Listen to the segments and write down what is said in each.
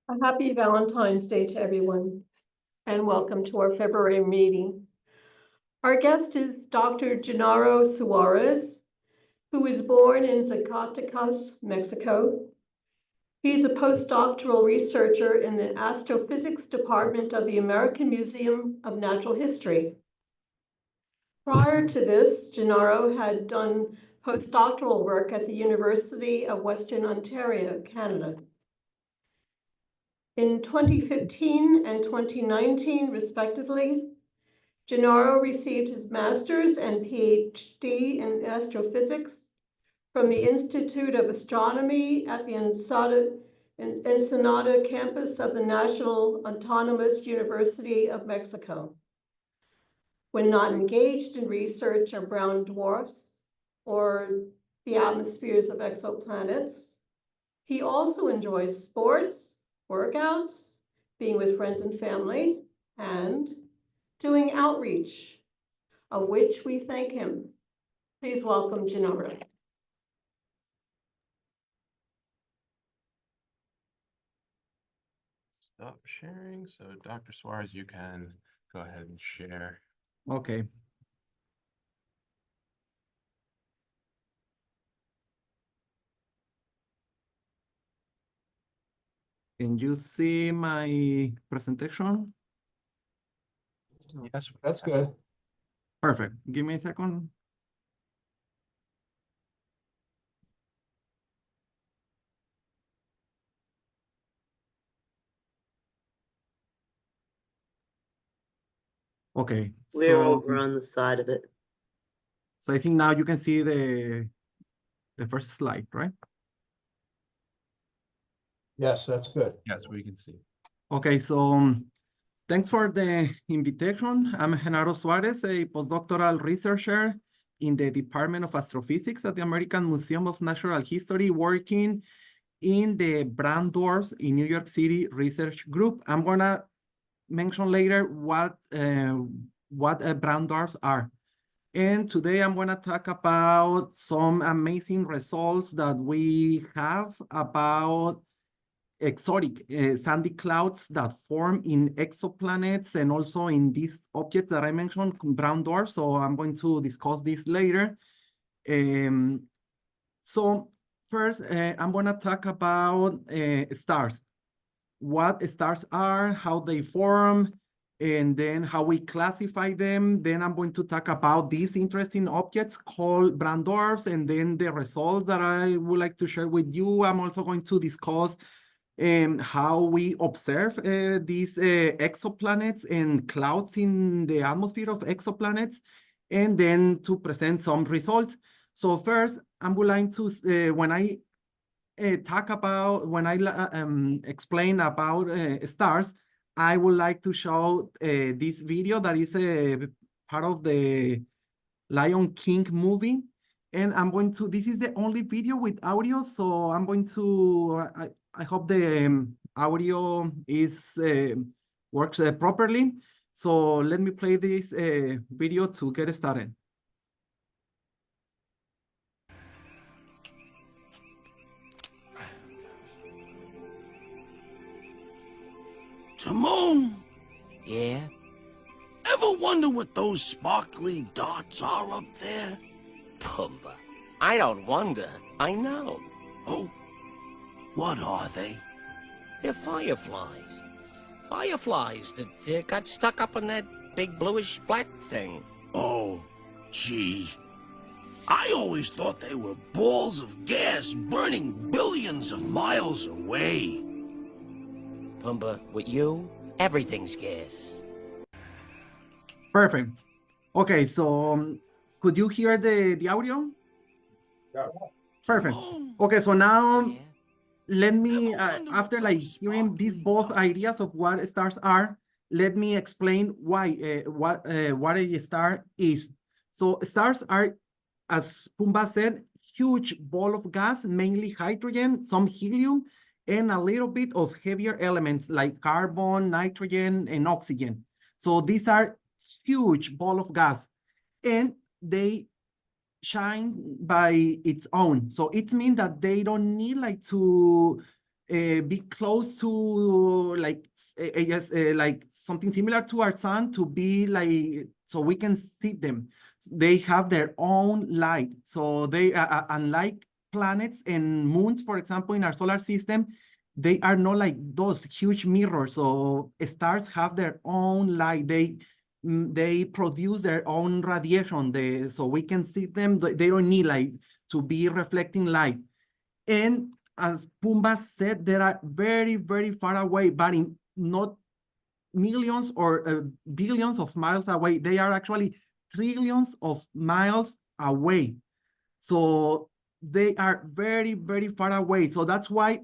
A happy Valentine's Day to everyone, and welcome to our February meeting. Our guest is Dr. Gennaro Suarez, who was born in Zacatecas, Mexico. He's a postdoctoral researcher in the astrophysics department of the American Museum of Natural History. Prior to this, Gennaro had done postdoctoral work at the University of Western Ontario, Canada. In 2015 and 2019, respectively, Gennaro received his master's and PhD in astrophysics from the Institute of Astronomy at the Ensenada campus of the National Autonomous University of Mexico. When not engaged in research of brown dwarfs or the atmospheres of exoplanets, he also enjoys sports, workouts, being with friends and family, and doing outreach, of which we thank him. Please welcome Gennaro. Stop sharing. So Dr. Suarez, you can go ahead and share. Okay. Can you see my presentation? Yes, That's good. Perfect. Give me a second. Okay. We're over on the side of it. So I think now you can see the first slide, right? Yes, that's good. yes, we can see. Okay, so thanks for the invitation. I'm Gennaro Suarez, a postdoctoral researcher in the Department of Astrophysics at the American Museum of Natural History, working in the brown dwarfs in New York City research group. I'm gonna mention later what brown dwarfs are. And today I'm gonna talk about some amazing results that we have about exotic sandy clouds that form in exoplanets and also in these objects that I mentioned, brown dwarfs. So I'm going to discuss this later. So first, I'm gonna talk about stars, what stars are, how they form, and then how we classify them. Then I'm going to talk about these interesting objects called brown dwarfs, and then the results that I would like to share with you. I'm also going to discuss how we observe these exoplanets and clouds in the atmosphere of exoplanets, and then to present some results. So first, I'm going to, when I explain about stars, I would like to show this video that is a part of the Lion King movie. And I'm going to, this is the only video with audio, so I'm going to, I hope the audio is works properly. So let me play this video to get started. Timon, Yeah? ever wonder what those sparkly dots are up there? Pumbaa. I don't wonder. I know. Oh, what are they? They're fireflies. Fireflies that got stuck up in that big bluish black thing. Oh, gee. I always thought they were balls of gas burning billions of miles away. Pumbaa, with you, everything's gas. Perfect. Okay, so could you hear the audio? Yeah. Perfect. Timon, Okay, so now Yeah? let me, Ever wonder after what like those hearing these sparkly both dots ideas of what stars are, let me explain why, what a star is. So stars are, as Pumbaa said, huge ball of gas, mainly hydrogen, some helium, and a little bit of heavier elements like carbon, nitrogen, and oxygen. So these are huge ball of gas, and they shine by its own. So it means that they don't need like to be close to like something similar to our sun, to be like, so we can see them. They have their own light. So they unlike planets and moons, for example, in our solar system, they are not like those huge mirrors. So stars have their own light. They produce their own radiation. So we can see them. They don't need light to be reflecting light. And as Pumba said, they are very, very far away, but not millions or billions of miles away. They are actually trillions of miles away. So they are very, very far away. So that's why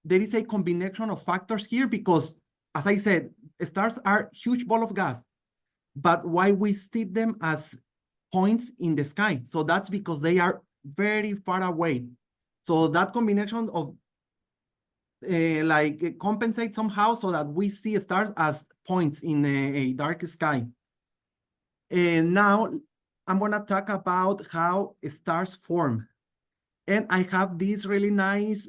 there is a combination of factors here, because, as I said, stars are huge ball of gas, but why we see them as points in the sky? So that's because they are very far away. So that combination of compensate somehow so that we see stars as points in a dark sky. And now I'm gonna talk about how stars form. And I have this really nice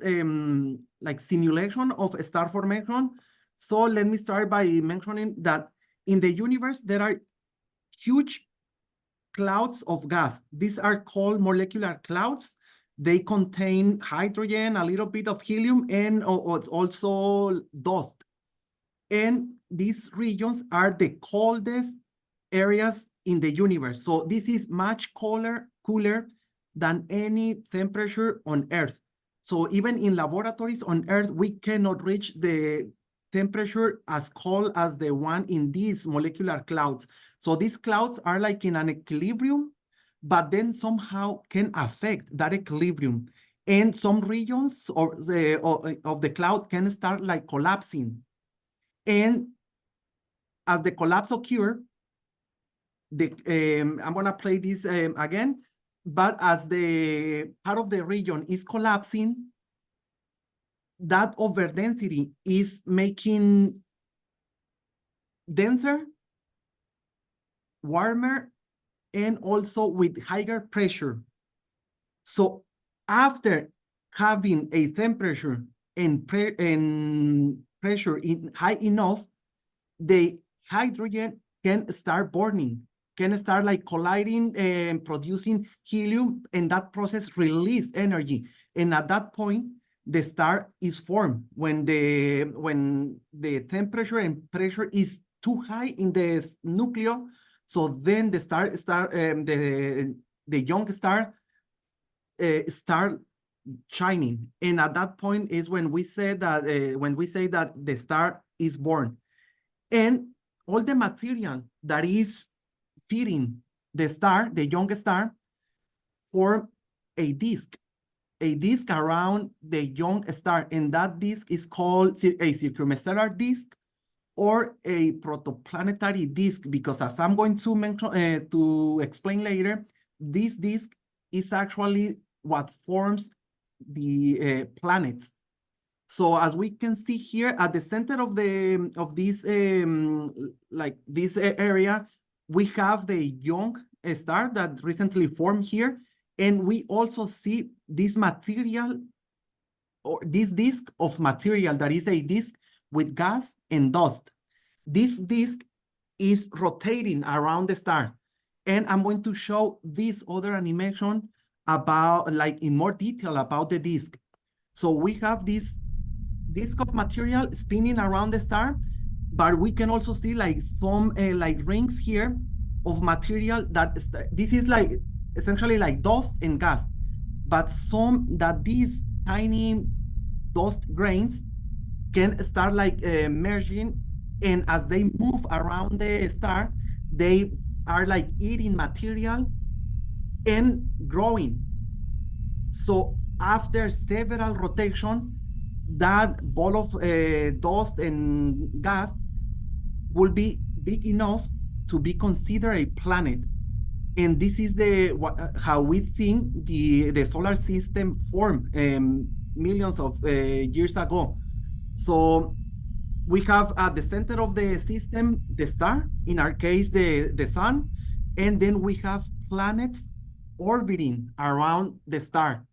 like simulation of star formation. So let me start by mentioning that in the universe, there are huge clouds of gas. These are called molecular clouds. They contain hydrogen, a little bit of helium, and also dust. And these regions are the coldest areas in the universe. So this is much cooler than any temperature on Earth. So even in laboratories on Earth, we cannot reach the temperature as cold as the one in these molecular clouds. So these clouds are like in an equilibrium, but then somehow can affect that equilibrium. And some regions of the cloud can start like collapsing. And as the collapse occurs, I'm gonna play this again, but as the part of the region is collapsing, that overdensity is making denser, warmer, and also with higher pressure. So after having a temperature and pressure high enough, the hydrogen can start burning, can start like colliding and producing helium, and that process release energy. And at that point, the star is formed when the temperature and pressure is too high in the nucleus. So then the the young star start shining, and at that point is when we say that the star is born. And all the material that is feeding the star, the young star, form a disk around the young star, and that disk is called a circumstellar disk or a protoplanetary disk, because as I'm going to mention to explain later, this disk is actually what forms the planets. So as we can see here at the center of this area, we have the young star that recently formed here, and we also see this material, or this disk of material that is a disk with gas and dust. This disk is rotating around the star, and I'm going to show this other animation about, like, in more detail about the disk. So we have this disk of material spinning around the star, but we can also see like some like rings here of material that this is like essentially like dust and gas, but these tiny dust grains can start like merging, and as they move around the star, they are like eating material and growing. So after several rotations, that ball of dust and gas will be big enough to be considered a planet. And this is how we think the solar system formed millions of years ago. So we have at the center of the system the star, in our case the sun, and then we have planets orbiting around the star.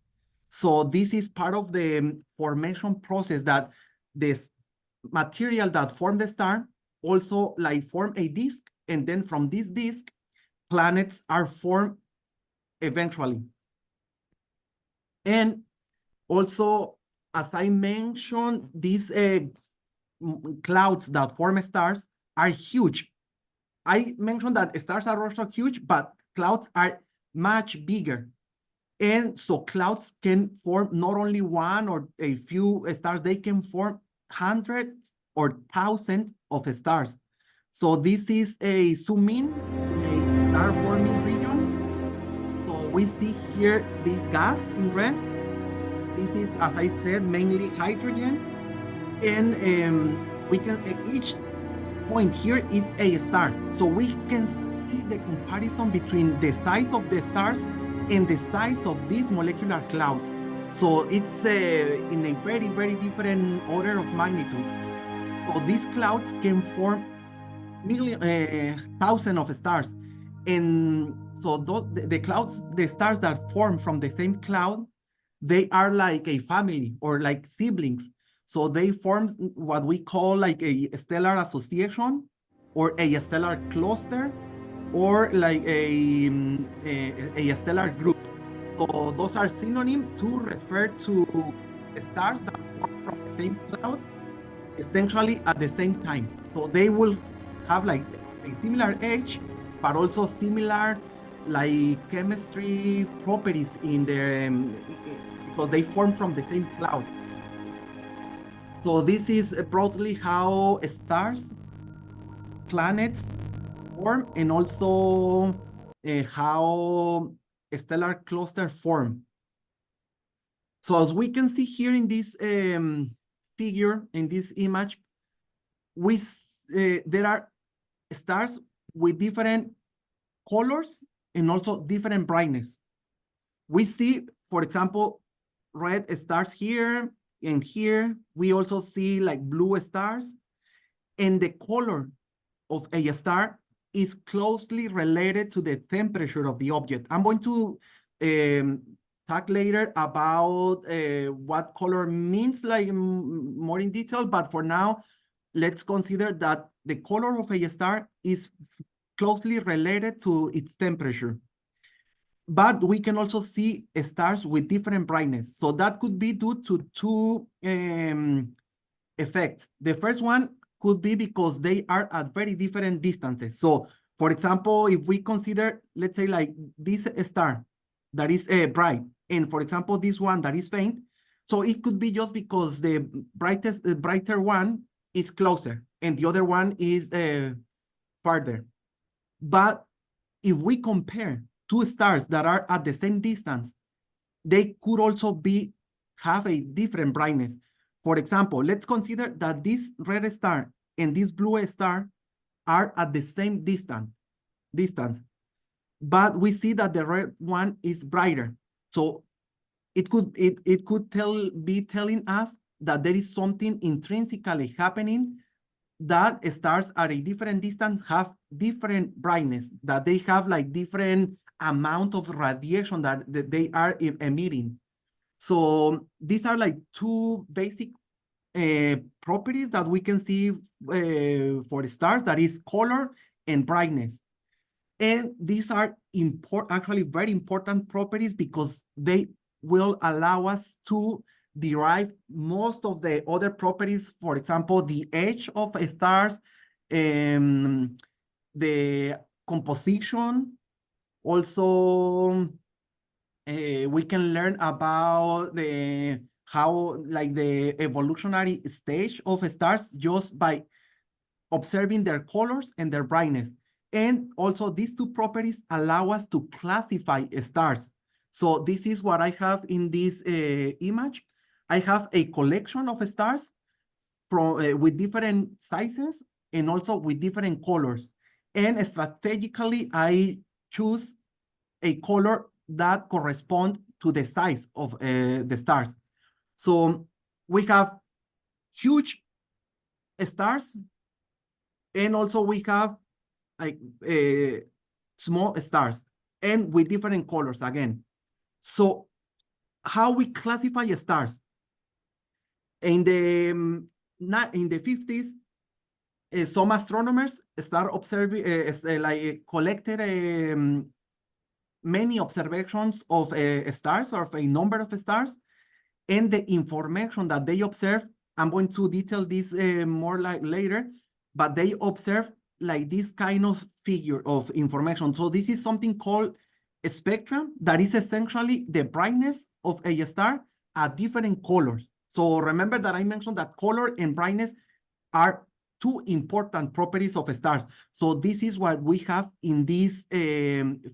So this is part of the formation process that this material that form the star also like form a disk, and then from this disk, planets are formed eventually. And also, as I mentioned, these clouds that form stars are huge. I mentioned that stars are also huge, but clouds are much bigger. And so clouds can form not only one or a few stars, they can form hundreds or thousands of stars. So this is a zoom in a star forming region. So we see here this gas in red. This is, as I said, mainly hydrogen. And we can, each point here is a star. So we can see the comparison between the size of the stars and the size of these molecular clouds. So it's in a very, very different order of magnitude. So these clouds can form thousands of stars. And so the clouds, the stars that form from the same cloud, they are like a family or like siblings. So they form what we call like a stellar association or a stellar cluster or like a stellar group. So those are synonyms to refer to stars that form from the same cloud essentially at the same time. So they will have like a similar age, but also similar like chemistry properties in their because they form from the same cloud. So this is broadly how stars, planets form, and also how stellar clusters form. So as we can see here in this figure, in this image, there are stars with different colors and also different brightness. We see, for example, red stars here and here. We also see like blue stars, and the color of a star is closely related to the temperature of the object. I'm going to talk later about what color means like more in detail, but for now, let's consider that the color of a star is closely related to its temperature. But we can also see stars with different brightness. So that could be due to two effects. The first one could be because they are at very different distances. So for example, if we consider, let's say like this star that is bright, and for example, this one that is faint, so it could be just because the brighter one is closer and the other one is farther. But if we compare two stars that are at the same distance, they could also have a different brightness. For example, let's consider that this red star and this blue star are at the same distance, but we see that the red one is brighter. So it could be telling us that there is something intrinsically happening, that stars at a different distance have different brightness, that they have like different amount of radiation that they are emitting. So these are like two basic properties that we can see for stars, that is color and brightness. And these are actually very important properties because they will allow us to derive most of the other properties. For example, the age of stars, the composition. Also, we can learn about how like the evolutionary stage of stars just by observing their colors and their brightness. And also these two properties allow us to classify stars. So this is what I have in this image. I have a collection of stars from with different sizes and also with different colors. And strategically, I choose a color that corresponds to the size of the stars. So we have huge stars, and also we have like small stars, and with different colors again. So how we classify stars. In the in the 50s, some astronomers start observing, collected many observations of stars, or of a number of stars, and the information that they observe. I'm going to detail this more later, but they observe like this kind of figure of information. So this is something called a spectrum, that is essentially the brightness of a star at different colors. So remember that I mentioned that color and brightness are two important properties of stars. So this is what we have in this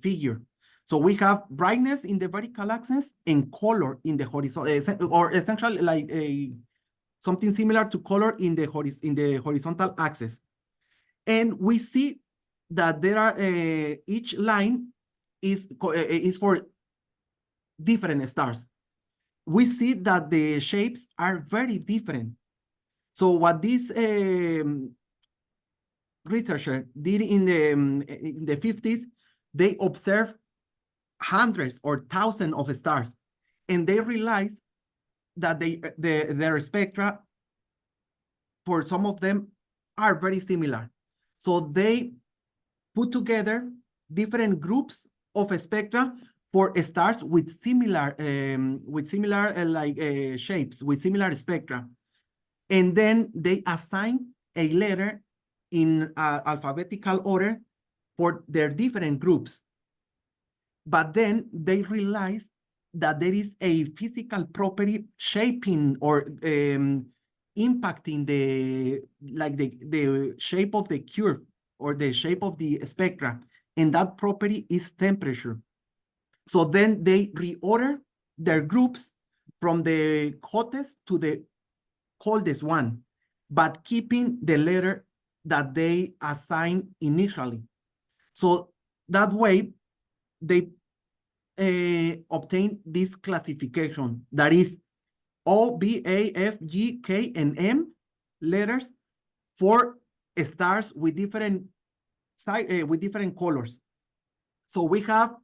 figure. So we have brightness in the vertical axis and color in the horizontal, or essentially like something similar to color in the horizontal axis. And we see that there are each line is for different stars. We see that the shapes are very different. So what this researcher did in the 50s, they observed hundreds or thousands of stars, and they realized that their spectra, for some of them, are very similar. So they put together different groups of spectra for stars with similar shapes, with similar spectra. And then they assign a letter in alphabetical order for their different groups. But then they realized that there is a physical property shaping or impacting the shape of the curve or the shape of the spectra, and that property is temperature. So then they reorder their groups from the hottest to the coldest one, but keeping the letter that they assigned initially. So that way, they obtain this classification that is O, B, A, F, G, K, and M letters for stars with different colors. So we have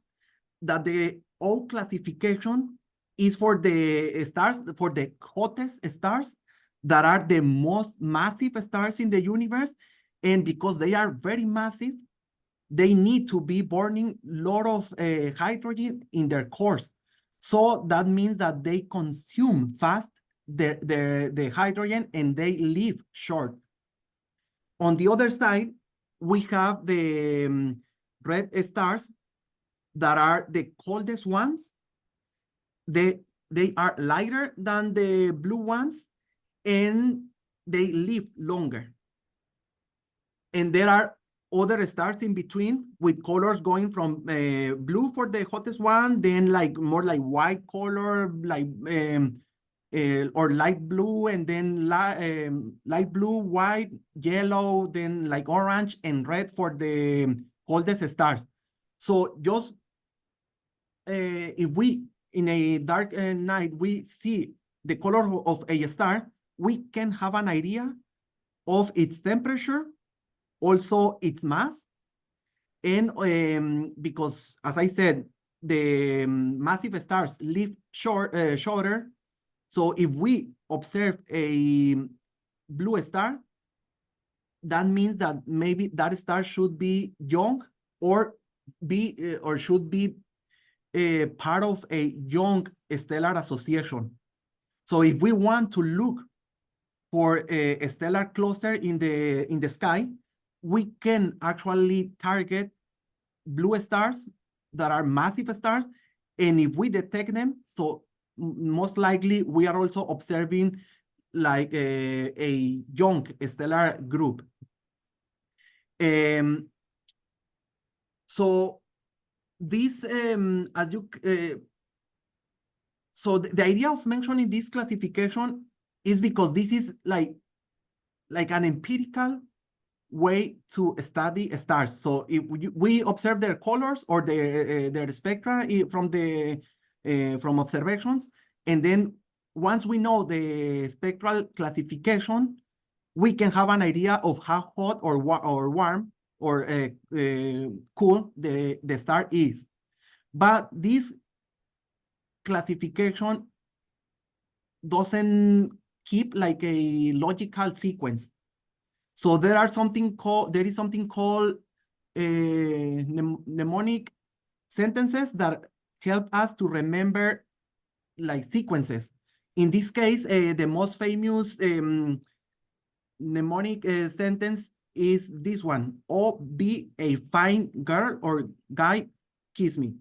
that the O classification is for the stars, for the hottest stars that are the most massive stars in the universe. And because they are very massive, they need to be burning a lot of hydrogen in their cores. So that means that they consume fast the hydrogen and they live short. On the other side, we have the red stars that are the coldest ones. They are lighter than the blue ones, and they live longer. And there are other stars in between with colors going from blue for the hottest one, then like more like white color, like or light blue, and then light blue, white, yellow, then like orange and red for the coldest stars. So just if we, in a dark night, we see the color of a star, we can have an idea of its temperature, also its mass. And because, as I said, the massive stars live shorter. So if we observe a blue star, that means that maybe that star should be young or should be part of a young stellar association. So if we want to look for a stellar cluster in the sky, we can actually target blue stars that are massive stars. And if we detect them, so most likely we are also observing like a young stellar group. So this, so the idea of mentioning this classification is because this is like an empirical way to study stars. So if we observe their colors or their spectra from observations, and then once we know the spectral classification, we can have an idea of how hot or warm or cool the star is. But this classification doesn't keep like a logical sequence. So there is something called mnemonic sentences that help us to remember like sequences. In this case, the most famous mnemonic sentence is this one: "Oh, be a fine girl or guy, kiss me."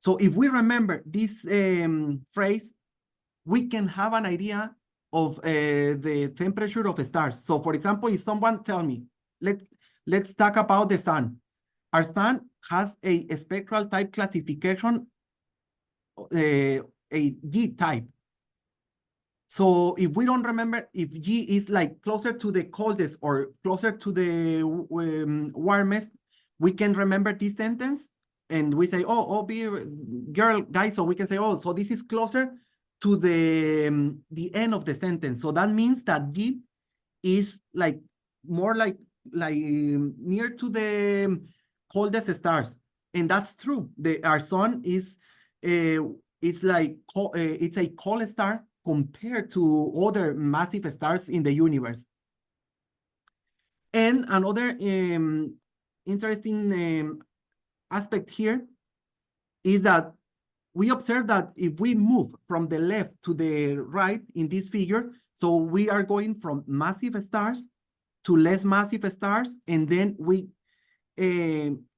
So if we remember this phrase, we can have an idea of the temperature of the stars. So for example, if someone tell me, let's talk about the sun. Our sun has a spectral type classification, a G type. So if we don't remember if G is like closer to the coldest or closer to the warmest, we can remember this sentence and we say, oh, be a girl, guy. So we can say, oh, so this is closer to the end of the sentence. So that means that G is like more like near to the coldest stars. And that's true. Our sun is like it's a cold star compared to other massive stars in the universe. And another interesting aspect here is that we observe that if we move from the left to the right in this figure, so we are going from massive stars to less massive stars, and then we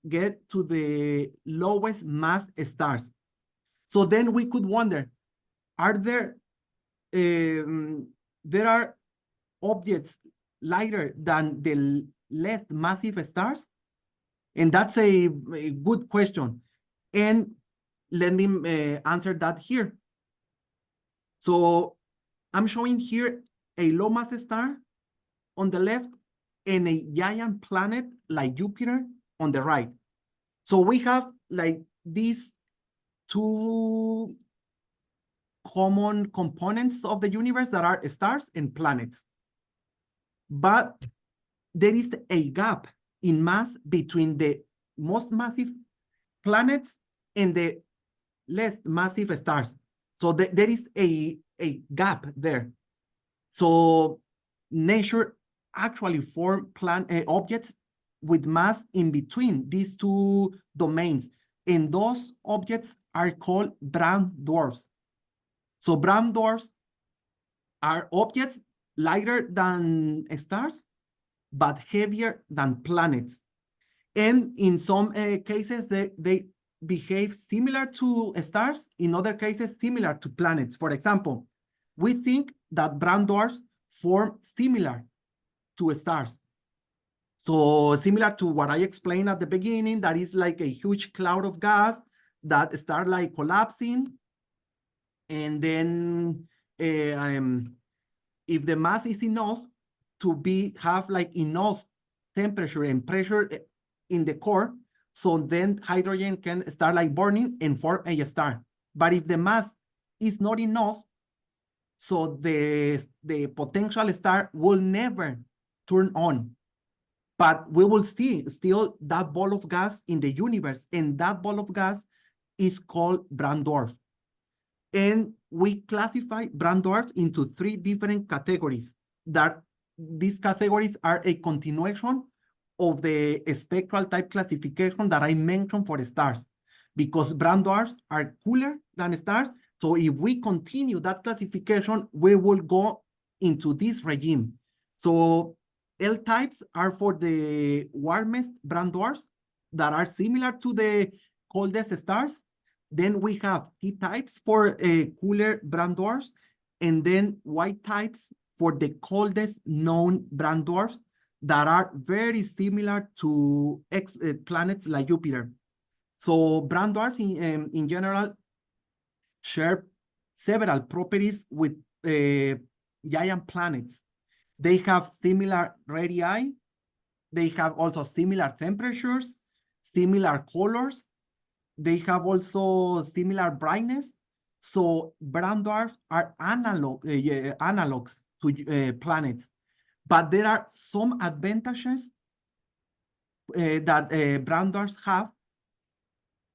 get to the lowest mass stars. So then we could wonder, are there are objects lighter than the less massive stars? And that's a good question. And let me answer that here. So I'm showing here a low mass star on the left and a giant planet like Jupiter on the right. So we have like these two common components of the universe that are stars and planets. But there is a gap in mass between the most massive planets and the less massive stars. So there is a gap there. So nature actually formed objects with mass in between these two domains. And those objects are called brown dwarfs. So brown dwarfs are objects lighter than stars, but heavier than planets. And in some cases, they behave similar to stars. In other cases, similar to planets. For example, we think that brown dwarfs form similar to stars. So similar to what I explained at the beginning, that is like a huge cloud of gas that start like collapsing. And then if the mass is enough to have like enough temperature and pressure in the core, so then hydrogen can start like burning and form a star. But if the mass is not enough, so the potential star will never turn on. But we will see still that ball of gas in the universe, and that ball of gas is called brown dwarf. And we classify brown dwarfs into 3 different categories. That these categories are a continuation of the spectral type classification that I mentioned for the stars, because brown dwarfs are cooler than stars. So if we continue that classification, we will go into this regime. So L types are for the warmest brown dwarfs that are similar to the coldest stars. Then we have T types for cooler brown dwarfs, and then Y types for the coldest known brown dwarfs that are very similar to planets like Jupiter. So brown dwarfs in general share several properties with giant planets. They have similar radii. They have also similar temperatures, similar colors. They have also similar brightness. So brown dwarfs are analogs to planets. But there are some advantages that brown dwarfs have,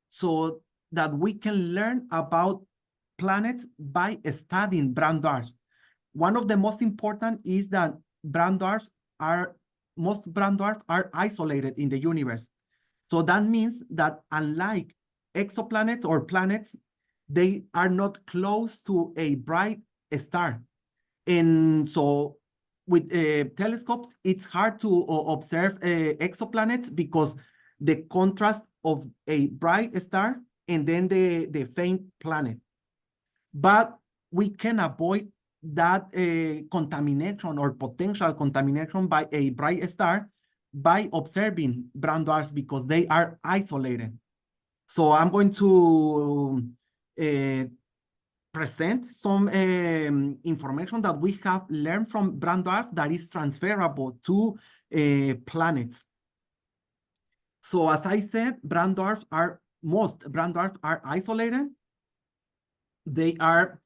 so that we can learn about planets by studying brown dwarfs. One of the most important is that most brown dwarfs are isolated in the universe. So that means that unlike exoplanets or planets, they are not close to a bright star. And so with telescopes, it's hard to observe exoplanets because the contrast of a bright star and then the faint planet. But we can avoid that contamination or potential contamination by a bright star by observing brown dwarfs because they are isolated. So I'm going to present some information that we have learned from brown dwarf that is transferable to planets. So as I said, most brown dwarfs are isolated. They are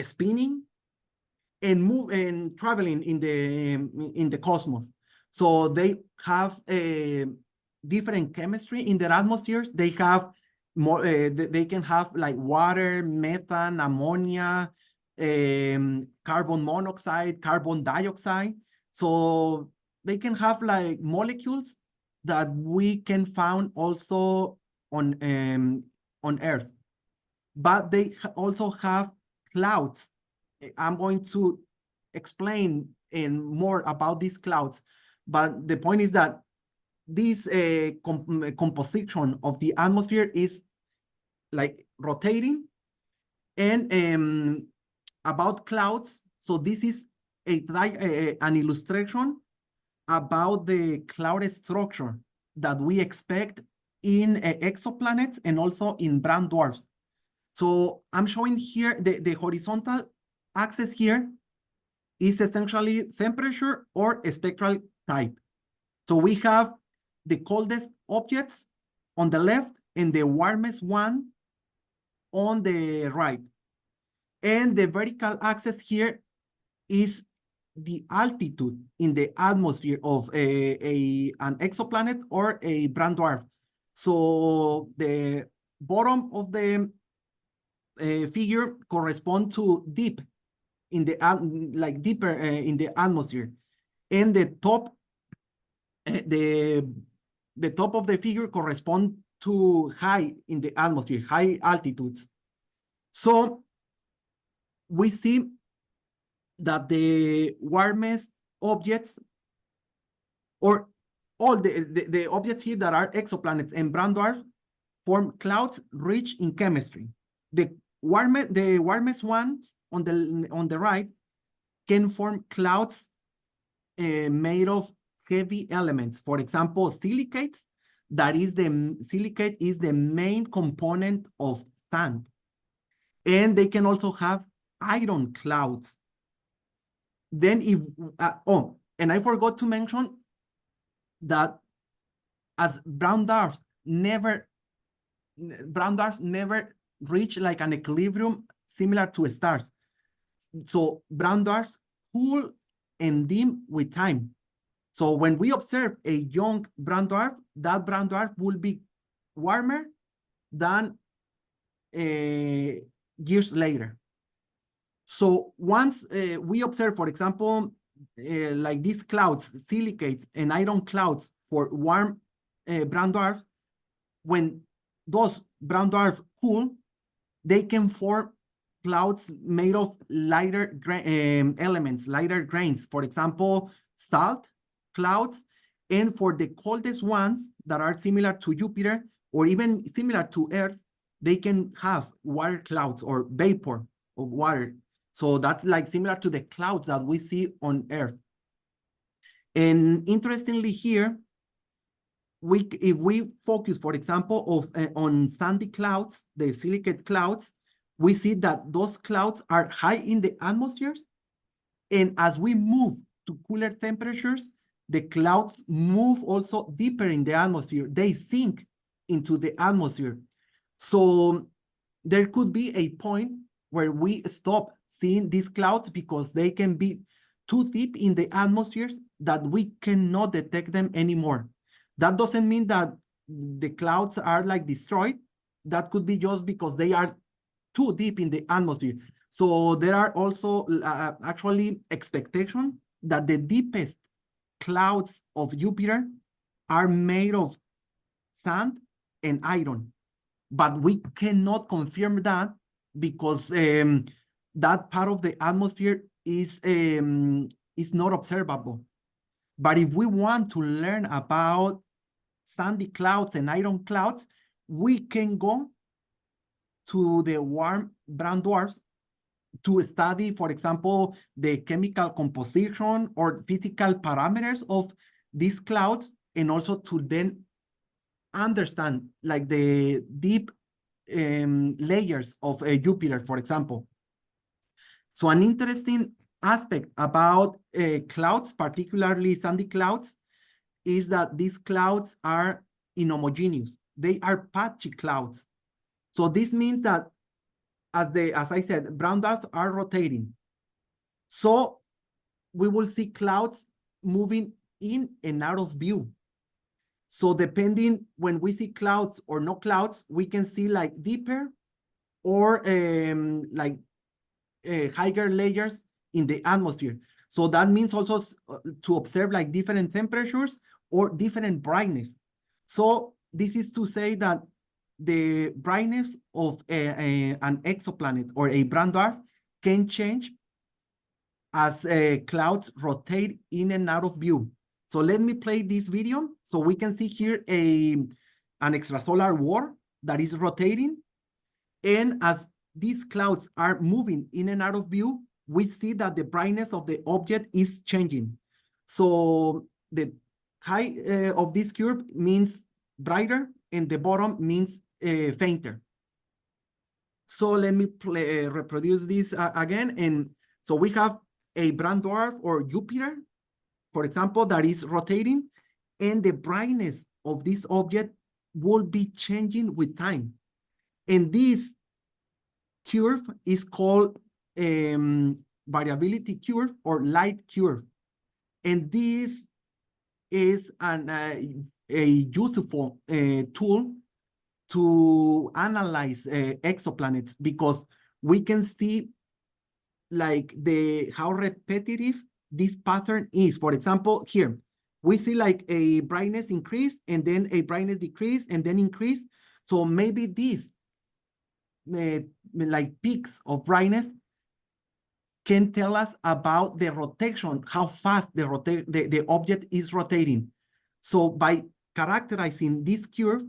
spinning and traveling in the cosmos. So they have a different chemistry in their atmospheres. They have more. They can have like water, methane, ammonia, carbon monoxide, carbon dioxide. So they can have like molecules that we can find also on Earth. But they also have clouds. I'm going to explain more about these clouds. But the point is that this composition of the atmosphere is like rotating. And about clouds, so this is an illustration about the cloud structure that we expect in exoplanets and also in brown dwarfs. So I'm showing here the horizontal axis here is essentially temperature or spectral type. So we have the coldest objects on the left and the warmest one on the right. And the vertical axis here is the altitude in the atmosphere of an exoplanet or a brown dwarf. So the bottom of the figure correspond to deep in the deeper in the atmosphere, and the top the top of the figure correspond to high in the atmosphere, high altitudes. So we see that the warmest objects, or all the objects here that are exoplanets and brown dwarfs, form clouds rich in chemistry. The warmest ones on the right can form clouds made of heavy elements. For example, silicates. Silicate is the main component of sand. And they can also have iron clouds. Then and I forgot to mention that as brown dwarfs never reach like an equilibrium similar to stars. So brown dwarfs cool and dim with time. So when we observe a young brown dwarf, that brown dwarf will be warmer than years later. So once we observe, for example, like these clouds, silicates and iron clouds for warm brown dwarfs, when those brown dwarfs cool, they can form clouds made of lighter elements, lighter grains. For example, salt clouds. And for the coldest ones that are similar to Jupiter or even similar to Earth, they can have water clouds or vapor of water. So that's like similar to the clouds that we see on Earth. And interestingly here, if we focus, for example, on sandy clouds, the silicate clouds, we see that those clouds are high in the atmospheres. And as we move to cooler temperatures, the clouds move also deeper in the atmosphere. They sink into the atmosphere. So there could be a point where we stop seeing these clouds because they can be too deep in the atmospheres that we cannot detect them anymore. That doesn't mean that the clouds are like destroyed. That could be just because they are too deep in the atmosphere. So there are also actually expectation that the deepest clouds of Jupiter are made of sand and iron, but we cannot confirm that because that part of the atmosphere is not observable. But if we want to learn about sandy clouds and iron clouds, we can go to the warm brown dwarfs to study, for example, the chemical composition or physical parameters of these clouds, and also to then understand like the deep layers of Jupiter, for example. So an interesting aspect about clouds, particularly sandy clouds, is that these clouds are inhomogeneous. They are patchy clouds. So this means that as I said, brown dwarfs are rotating. So we will see clouds moving in and out of view. So depending when we see clouds or no clouds, we can see like deeper or like higher layers in the atmosphere. So that means also to observe like different temperatures or different brightness. So this is to say that the brightness of an exoplanet or a brown dwarf can change as clouds rotate in and out of view. So let me play this video so we can see here an extrasolar war that is rotating. And as these clouds are moving in and out of view, we see that the brightness of the object is changing. So the high of this curve means brighter and the bottom means fainter. So let me reproduce this again. And so we have a brown dwarf or Jupiter, for example, that is rotating, and the brightness of this object will be changing with time. And this curve is called variability curve or light curve. And this is a useful tool to analyze exoplanets because we can see like how repetitive this pattern is. For example, here we see like a brightness increase and then a brightness decrease and then increase. So maybe these like peaks of brightness can tell us about the rotation, how fast the object is rotating. So by characterizing this curve,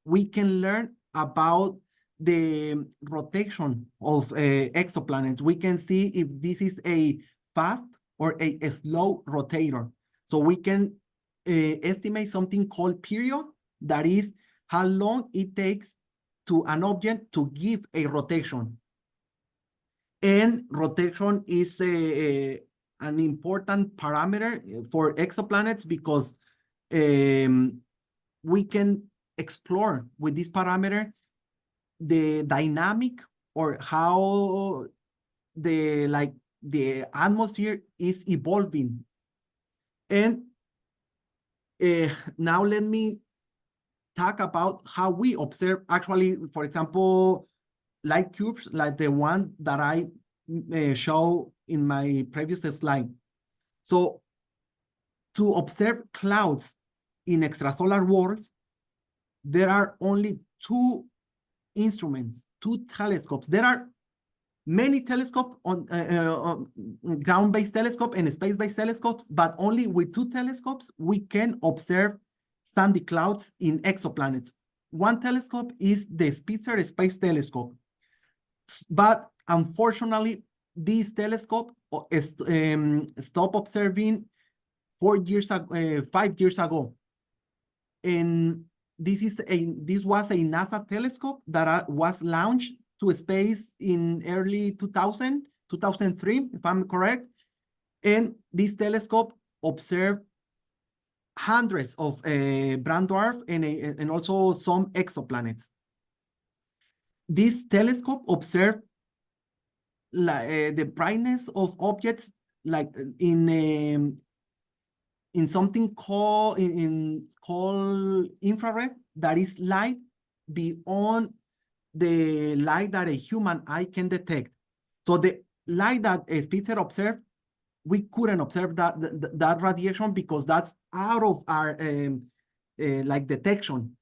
we can learn about the rotation of exoplanets. We can see if this is a fast or a slow rotator. So we can estimate something called period, that is how long it takes to an object to give a rotation. And rotation is an important parameter for exoplanets because we can explore with this parameter the dynamic or how the atmosphere is evolving. And now let me talk about how we observe actually, for example, light cubes like the one that I show in my previous slide. So to observe clouds in extrasolar worlds, there are only two instruments, two telescopes. There are many telescopes on ground-based telescope and space-based telescopes, but only with two telescopes, we can observe sandy clouds in exoplanets. One telescope is the Spitzer Space Telescope. But unfortunately, this telescope stopped observing 5 years ago. And this was a NASA telescope that was launched to space in early 2003, if I'm correct. And this telescope observed hundreds of brown dwarfs and also some exoplanets. This telescope observed the brightness of objects like in something called infrared, that is light beyond the light that a human eye can detect. So the light that Spitzer observed, we couldn't observe that radiation because that's out of our like detection.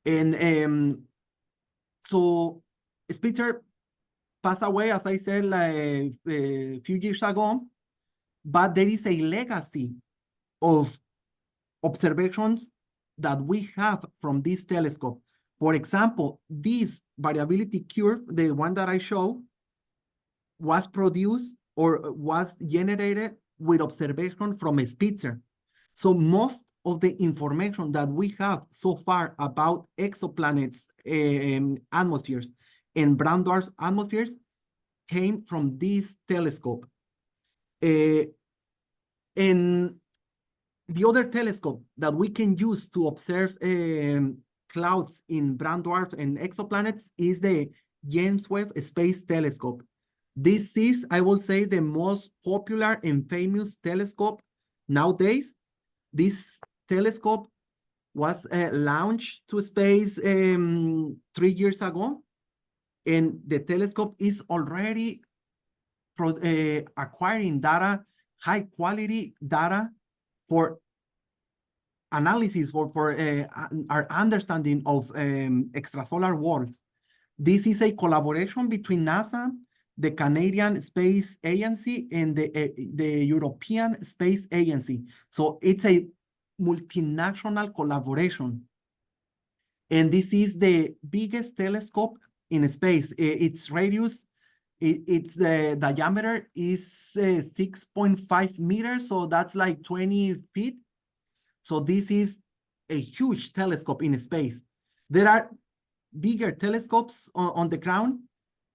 And so Spitzer passed away, as I said, like a few years ago, but there is a legacy of observations that we have from this telescope. For example, this variability curve, the one that I show, was produced or was generated with observation from Spitzer. So most of the information that we have so far about exoplanets, atmospheres, and brown dwarfs atmospheres came from this telescope. And the other telescope that we can use to observe clouds in brown dwarfs and exoplanets is the James Webb Space Telescope. This is, I will say, the most popular and famous telescope nowadays. This telescope was launched to space 3 years ago, and the telescope is already acquiring data, high quality data for analysis for our understanding of extrasolar worlds. This is a collaboration between NASA, the Canadian Space Agency, and the European Space Agency. So it's a multinational collaboration. And this is the biggest telescope in space. Its radius, its diameter is 6.5 meters, so that's like 20 feet. So this is a huge telescope in space. There are bigger telescopes on the ground,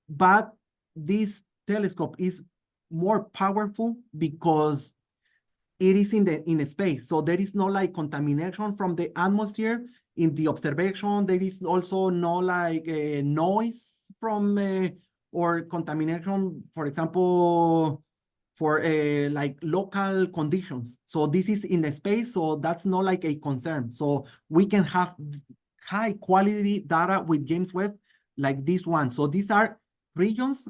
but this telescope is more powerful because it is in space. So there is no like contamination from the atmosphere in the observation. There is also no like noise from or contamination, for example, for like local conditions. So this is in space, so that's not like a concern. So we can have high quality data with James Webb like this one. So these are regions,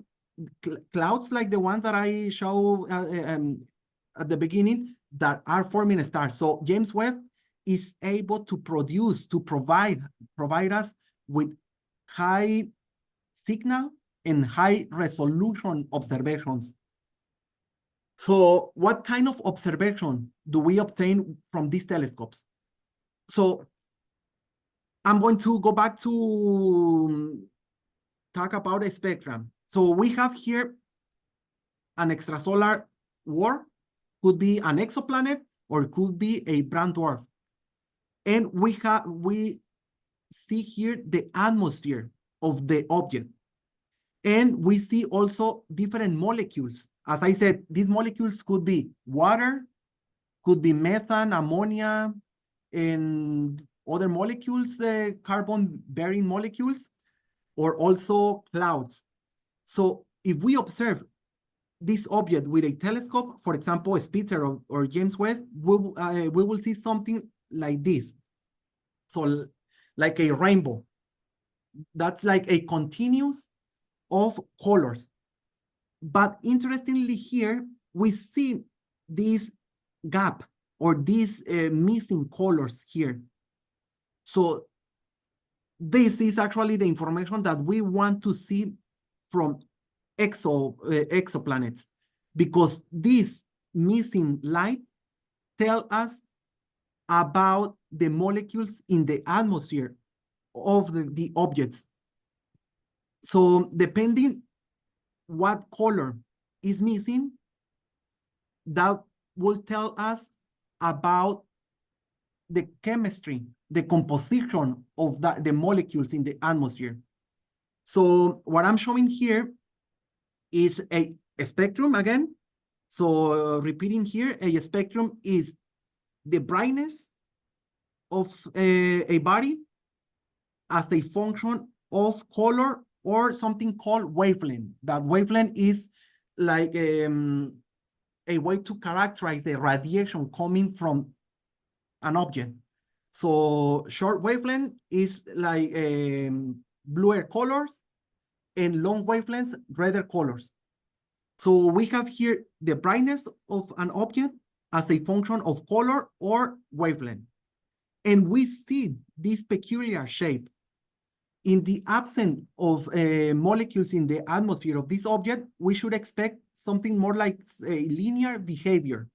clouds like the ones that I show at the beginning that are forming stars. So James Webb is able to provide us with high signal and high resolution observations. So what kind of observation do we obtain from these telescopes? So I'm going to go back to talk about a spectrum. So we have here an extrasolar world, could be an exoplanet, or it could be a brown dwarf. And we see here the atmosphere of the object. And we see also different molecules. As I said, these molecules could be water, could be methane, ammonia, and other molecules, carbon-bearing molecules, or also clouds. So if we observe this object with a telescope, for example, Spitzer or James Webb, we will see something like this. So like a rainbow. That's like a continuous of colors. But interestingly here, we see this gap or these missing colors here. So this is actually the information that we want to see from exoplanets, because this missing light tell us about the molecules in the atmosphere of the objects. So depending what color is missing, that will tell us about the chemistry, the composition of the molecules in the atmosphere. So what I'm showing here is a spectrum again. So repeating here, a spectrum is the brightness of a body as a function of color or something called wavelength. That wavelength is like a way to characterize the radiation coming from an object. So short wavelength is like bluer colors and long wavelengths, redder colors. So we have here the brightness of an object as a function of color or wavelength. And we see this peculiar shape. In the absence of molecules in the atmosphere of this object, we should expect something more like a linear behavior.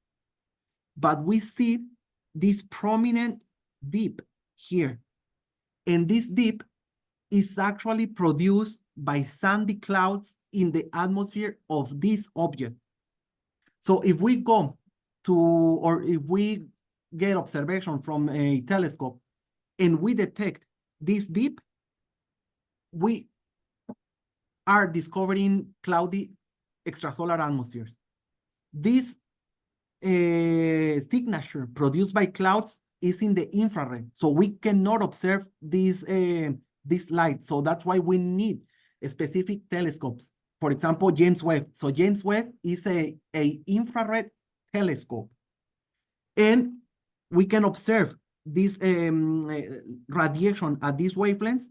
But we see this prominent dip here. And this dip is actually produced by sandy clouds in the atmosphere of this object. So if we go to, or if we get observation from a telescope and we detect this dip, we are discovering cloudy extrasolar atmospheres. This signature produced by clouds is in the infrared, so we cannot observe this light. So that's why we need specific telescopes. For example, James Webb. So James Webb is a infrared telescope, and we can observe this radiation at these wavelengths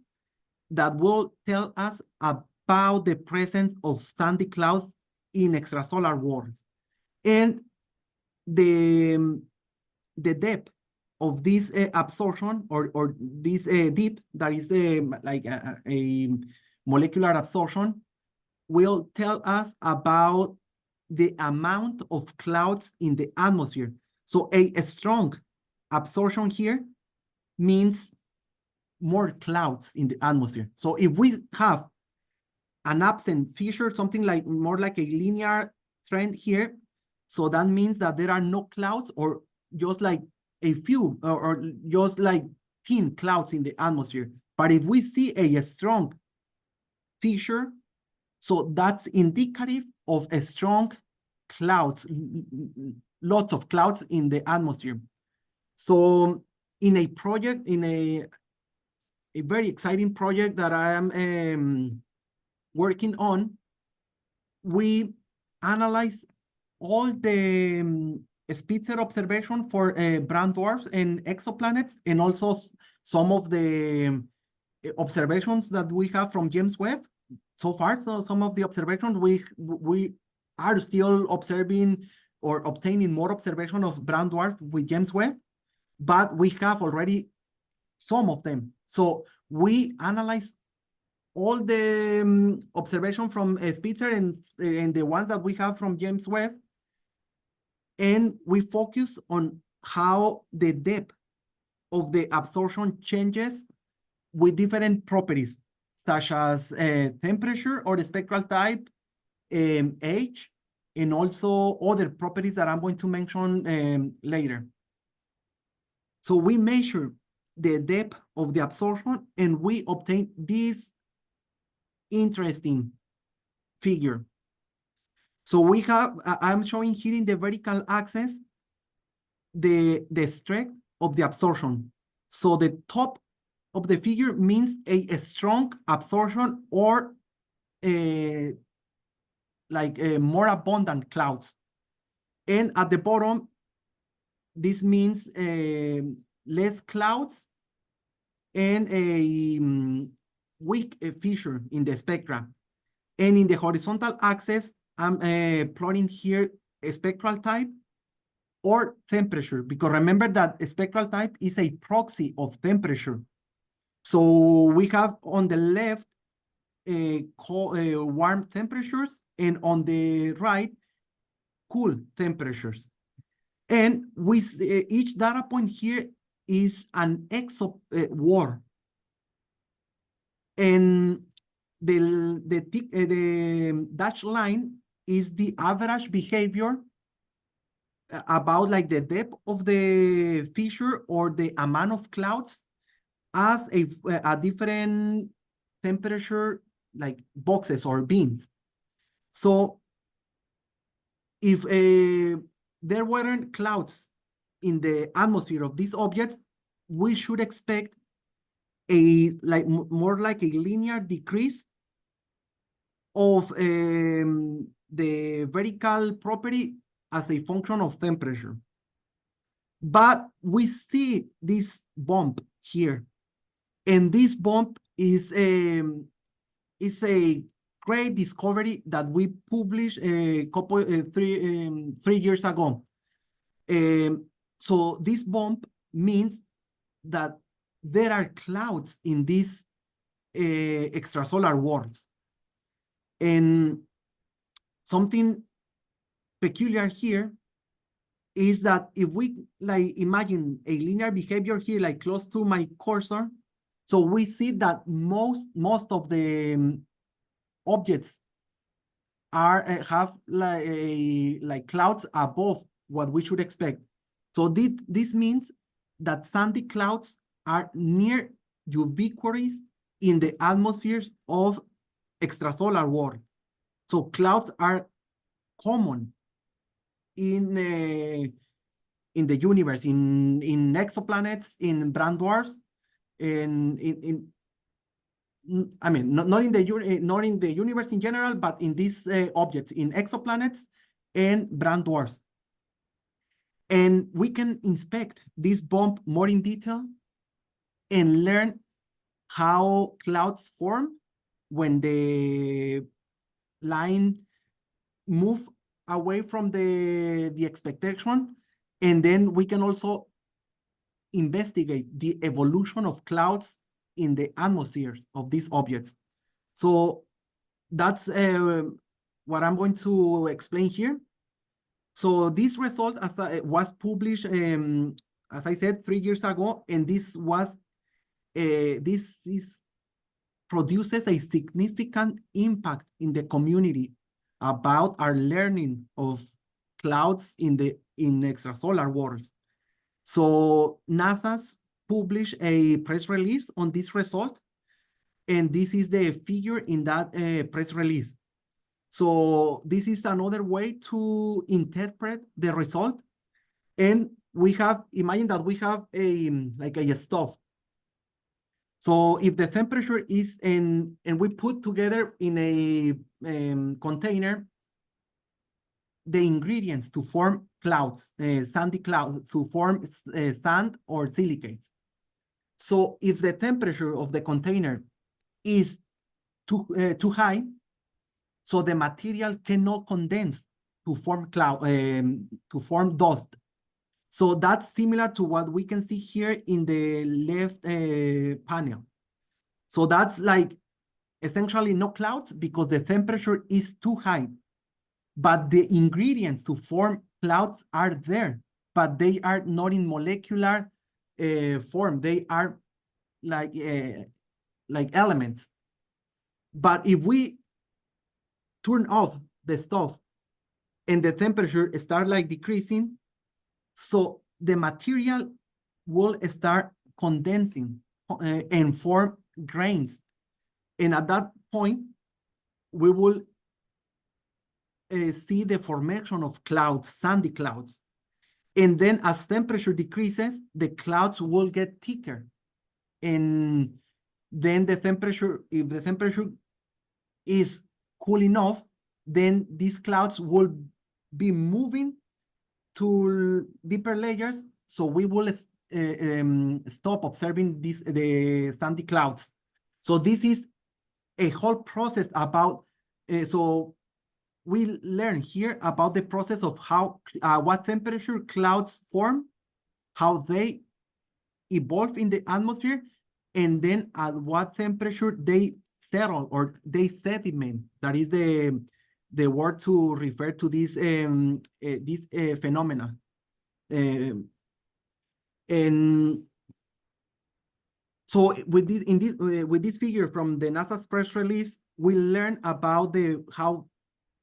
that will tell us about the presence of sandy clouds in extrasolar worlds. And the depth of this absorption or this dip that is like a molecular absorption will tell us about the amount of clouds in the atmosphere. So a strong absorption here means more clouds in the atmosphere. So if we have an absent fissure, something like more like a linear trend here, so that means that there are no clouds or just like a few or just like thin clouds in the atmosphere. But if we see a strong fissure, so that's indicative of a strong clouds, lots of clouds in the atmosphere. So in a project, in a very exciting project that I am working on, we analyze all the Spitzer observation for brown dwarfs and exoplanets, and also some of the observations that we have from James Webb so far. So some of the observations we are still observing or obtaining more observation of brown dwarf with James Webb, but we have already some of them. So we analyze all the observation from Spitzer and the ones that we have from James Webb, and we focus on how the depth of the absorption changes with different properties, such as temperature or the spectral type, age, and also other properties that I'm going to mention later. So we measure the depth of the absorption, and we obtain this interesting figure. So we have, I'm showing here in the vertical axis, the strength of the absorption. So the top of the figure means a strong absorption or more abundant clouds. And at the bottom, this means less clouds and a weak fissure in the spectra. And in the horizontal axis, I'm plotting here a spectral type or temperature, because remember that a spectral type is a proxy of temperature. So we have on the left warm temperatures, and on the right, cool temperatures. And each data point here is an exo war. And the dashed line is the average behavior about like the depth of the fissure or the amount of clouds as a different temperature, like boxes or bins. So if there weren't clouds in the atmosphere of these objects, we should expect more like a linear decrease of the vertical property as a function of temperature. But we see this bump here, and this bump is a great discovery that we published a couple 3 years ago. So this bump means that there are clouds in these extrasolar worlds. And something peculiar here is that if we like imagine a linear behavior here, like close to my cursor, so we see that most of the objects are have like clouds above what we should expect. So this means that sandy clouds are near ubiquitous in the atmospheres of extrasolar worlds. So clouds are common in the universe, in exoplanets, in brown dwarfs, and I mean, not in the universe in general, but in these objects, in exoplanets and brown dwarfs. And we can inspect this bump more in detail and learn how clouds form when the line move away from the expectation. And then we can also investigate the evolution of clouds in the atmospheres of these objects. So that's what I'm going to explain here. So this result was published, as I said, 3 years ago, and this produces a significant impact in the community about our learning of clouds in extrasolar worlds. So NASA's published a press release on this result, and this is the figure in that press release. So this is another way to interpret the result. And we have, imagine that we have like a stove. So if the temperature is and we put together in a container the ingredients to form clouds, sandy clouds, to form sand or silicates. So if the temperature of the container is too high, so the material cannot condense to form to form dust. So that's similar to what we can see here in the left panel. So that's like essentially no clouds because the temperature is too high. But the ingredients to form clouds are there, but they are not in molecular form. They are like elements. But if we turn off the stove and the temperature start like decreasing, so the material will start condensing and form grains. And at that point, we will see the formation of clouds, sandy clouds. And then as temperature decreases, the clouds will get thicker. And then the temperature, if the temperature is cool enough, then these clouds will be moving to deeper layers. So we will stop observing the sandy clouds. So this is a whole process about, so we learn here about the process of how, what temperature clouds form, how they evolve in the atmosphere, and then at what temperature they settle or they sediment. That is the word to refer to this phenomena. And so with this figure from the NASA's press release, we learn about how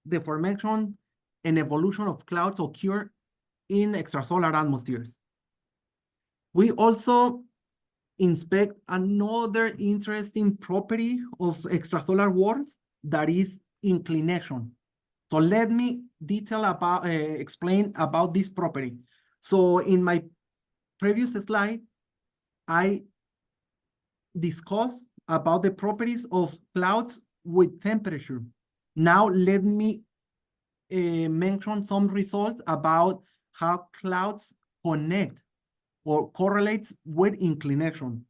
the formation and evolution of clouds occur in extrasolar atmospheres. We also inspect another interesting property of extrasolar worlds, that is inclination. So let me explain about this property. So in my previous slide, I discussed about the properties of clouds with temperature. Now let me mention some results about how clouds connect or correlates with inclination.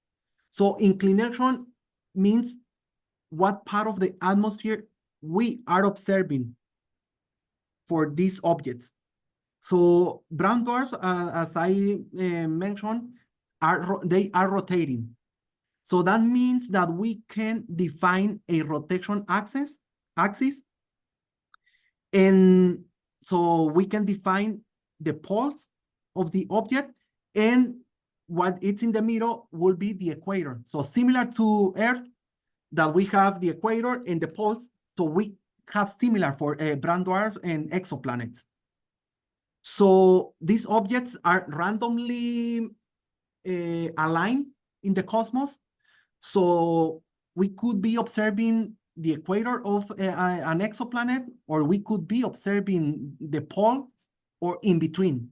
So inclination means what part of the atmosphere we are observing for these objects. So brown dwarfs, as I mentioned, they are rotating. So that means that we can define a rotation axis, and so we can define the poles of the object, and what it's in the middle will be the equator. So similar to Earth, that we have the equator and the poles, so we have similar for brown dwarfs and exoplanets. So these objects are randomly aligned in the cosmos. So we could be observing the equator of an exoplanet, or we could be observing the poles or in between.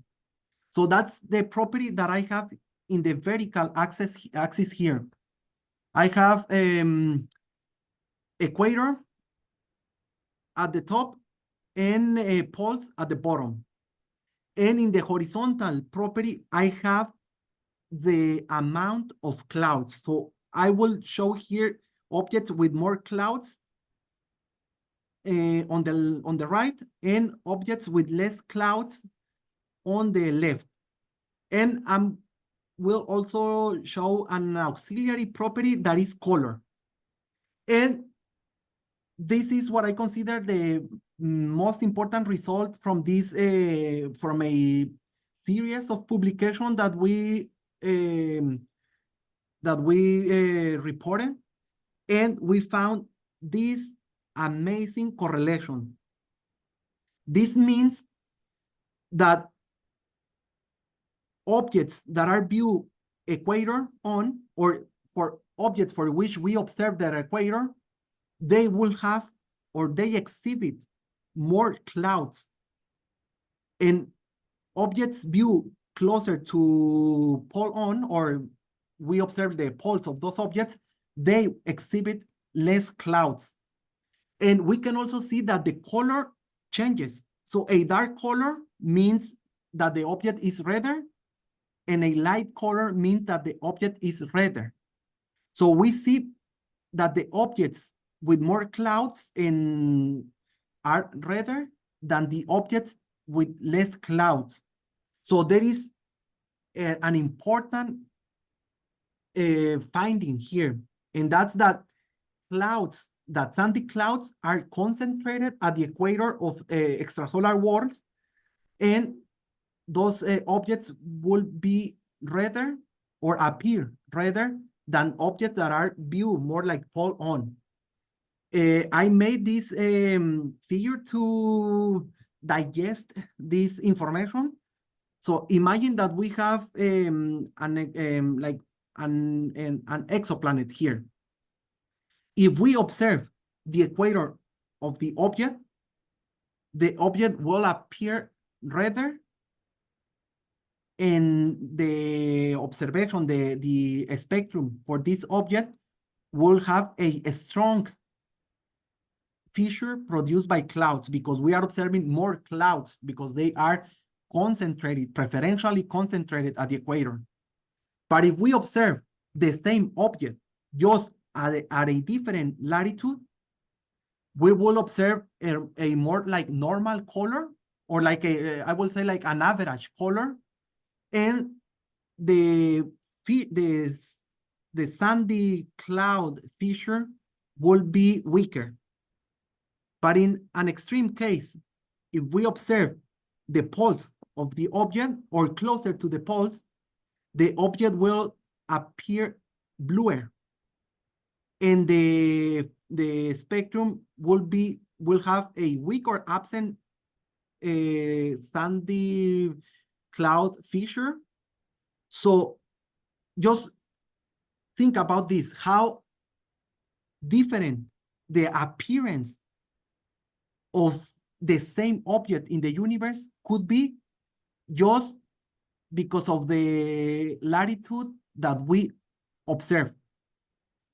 So that's the property that I have in the vertical axis here. I have equator at the top and poles at the bottom. And in the horizontal property, I have the amount of clouds. So I will show here objects with more clouds on the right, and objects with less clouds on the left. And I will also show an auxiliary property that is color. And this is what I consider the most important result from this, from a series of publications that we reported, and we found this amazing correlation. This means that objects that are viewed equator on, or for objects for which we observe the equator, they will have, or they exhibit, more clouds. And objects viewed closer to pole on, or we observe the poles of those objects, they exhibit less clouds. And we can also see that the color changes. So a dark color means that the object is redder, and a light color means that the object is redder. So we see that the objects with more clouds are redder than the objects with less clouds. So there is an important finding here, and that's that clouds, that sandy clouds, are concentrated at the equator of extrasolar worlds, and those objects will be redder or appear redder than objects that are viewed more like pole on. I made this figure to digest this information. So imagine that we have an exoplanet here. If we observe the equator of the object will appear redder, and the observation, the spectrum for this object will have a strong feature produced by clouds, because we are observing more clouds because they are concentrated, preferentially concentrated at the equator. But if we observe the same object just at a different latitude, we will observe a more like normal color, or like I will say like an average color, and the sandy cloud feature will be weaker. But in an extreme case, if we observe the poles of the object or closer to the poles, the object will appear bluer, and the spectrum will have a weak or absent sandy cloud feature. So just think about this, how different the appearance of the same object in the universe could be just because of the latitude that we observe.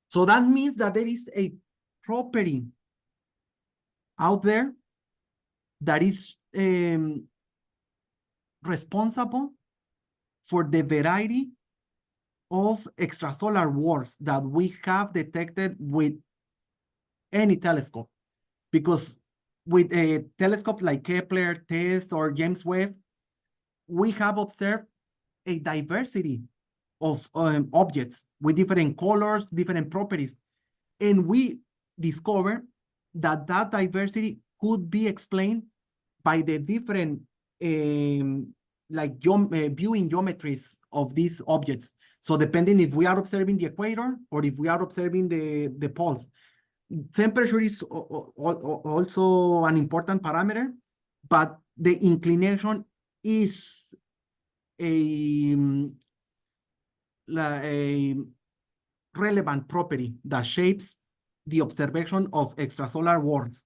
So that means that there is a property out there that is responsible for the variety of extrasolar worlds that we have detected with any telescope. Because with a telescope like Kepler, TESS, or James Webb, we have observed a diversity of objects with different colors, different properties. And we discover that that diversity could be explained by the different viewing geometries of these objects. So depending if we are observing the equator or if we are observing the poles. Temperature is also an important parameter, but the inclination is a relevant property that shapes the observation of extrasolar worlds.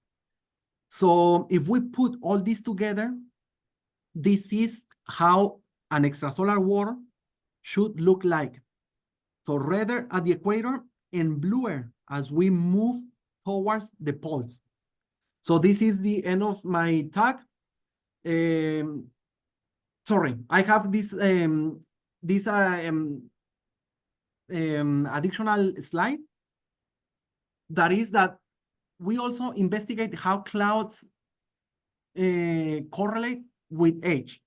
So if we put all this together, this is how an extrasolar world should look like. So redder at the equator and bluer as we move towards the poles. So this is the end of my talk. Sorry, I have this additional slide. That is that we also investigate how clouds correlate with age.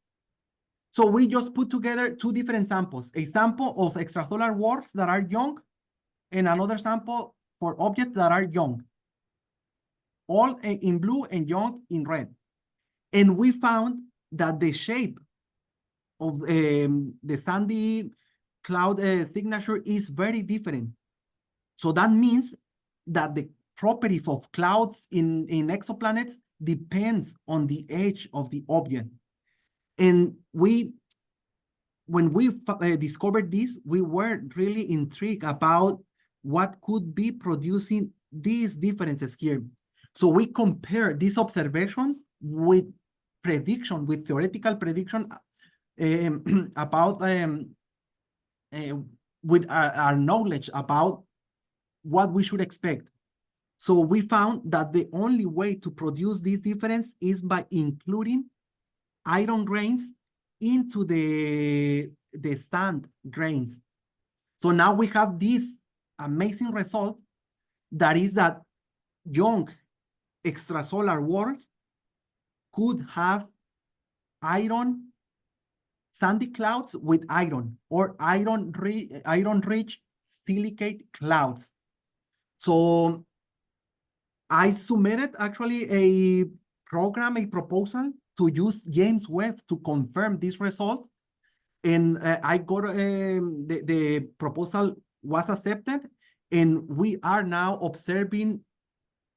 So we just put together two different samples, a sample of extrasolar worlds that are young and another sample for objects that are young, all in blue and young in red. And we found that the shape of the sandy cloud signature is very different. So that means that the properties of clouds in exoplanets depends on the age of the object. And when we discovered this, we were really intrigued about what could be producing these differences here. So we compare these observations with prediction, with theoretical prediction about with our knowledge about what we should expect. So we found that the only way to produce this difference is by including iron grains into the sand grains. So now we have this amazing result that is that young extrasolar worlds could have iron sandy clouds with iron or iron-rich silicate clouds. So I submitted actually a proposal to use James Webb to confirm this result. And I got the proposal was accepted. And we are now observing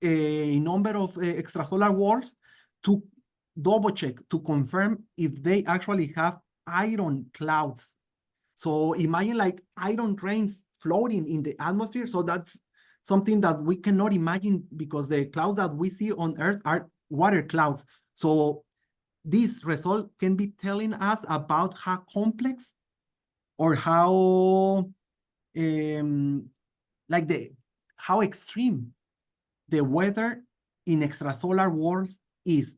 a number of extrasolar worlds to double check, to confirm if they actually have iron clouds. So imagine like iron grains floating in the atmosphere. So that's something that we cannot imagine because the clouds that we see on Earth are water clouds. So this result can be telling us about how complex or how how extreme the weather in extrasolar worlds is.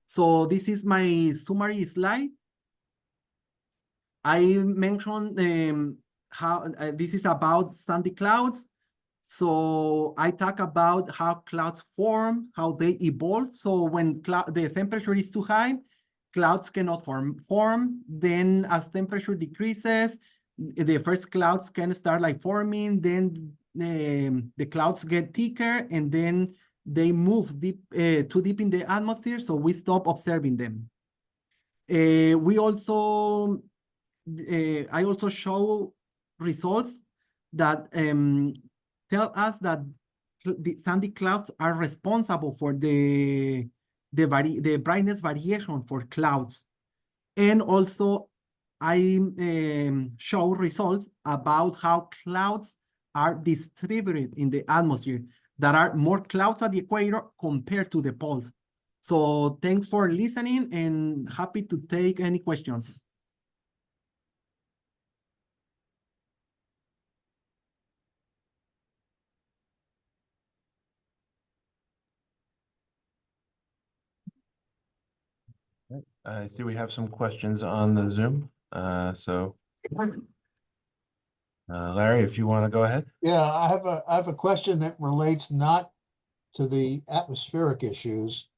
So this is my summary slide. I mentioned how this is about sandy clouds. So I talk about how clouds form, how they evolve. So when the temperature is too high, clouds cannot form. Then as temperature decreases, the first clouds can start like forming. Then the clouds get thicker and then they move deep, too deep in the atmosphere. So we stop observing them. We also, I also show results that tell us that the sandy clouds are responsible for the brightness variation for clouds. And also I show results about how clouds are distributed in the atmosphere. There are more clouds at the equator compared to the poles. So thanks for listening and happy to take any questions. I see we have some questions on the Zoom. So Larry, if you want to go ahead. Yeah, I have a question that relates not to the atmospheric issues,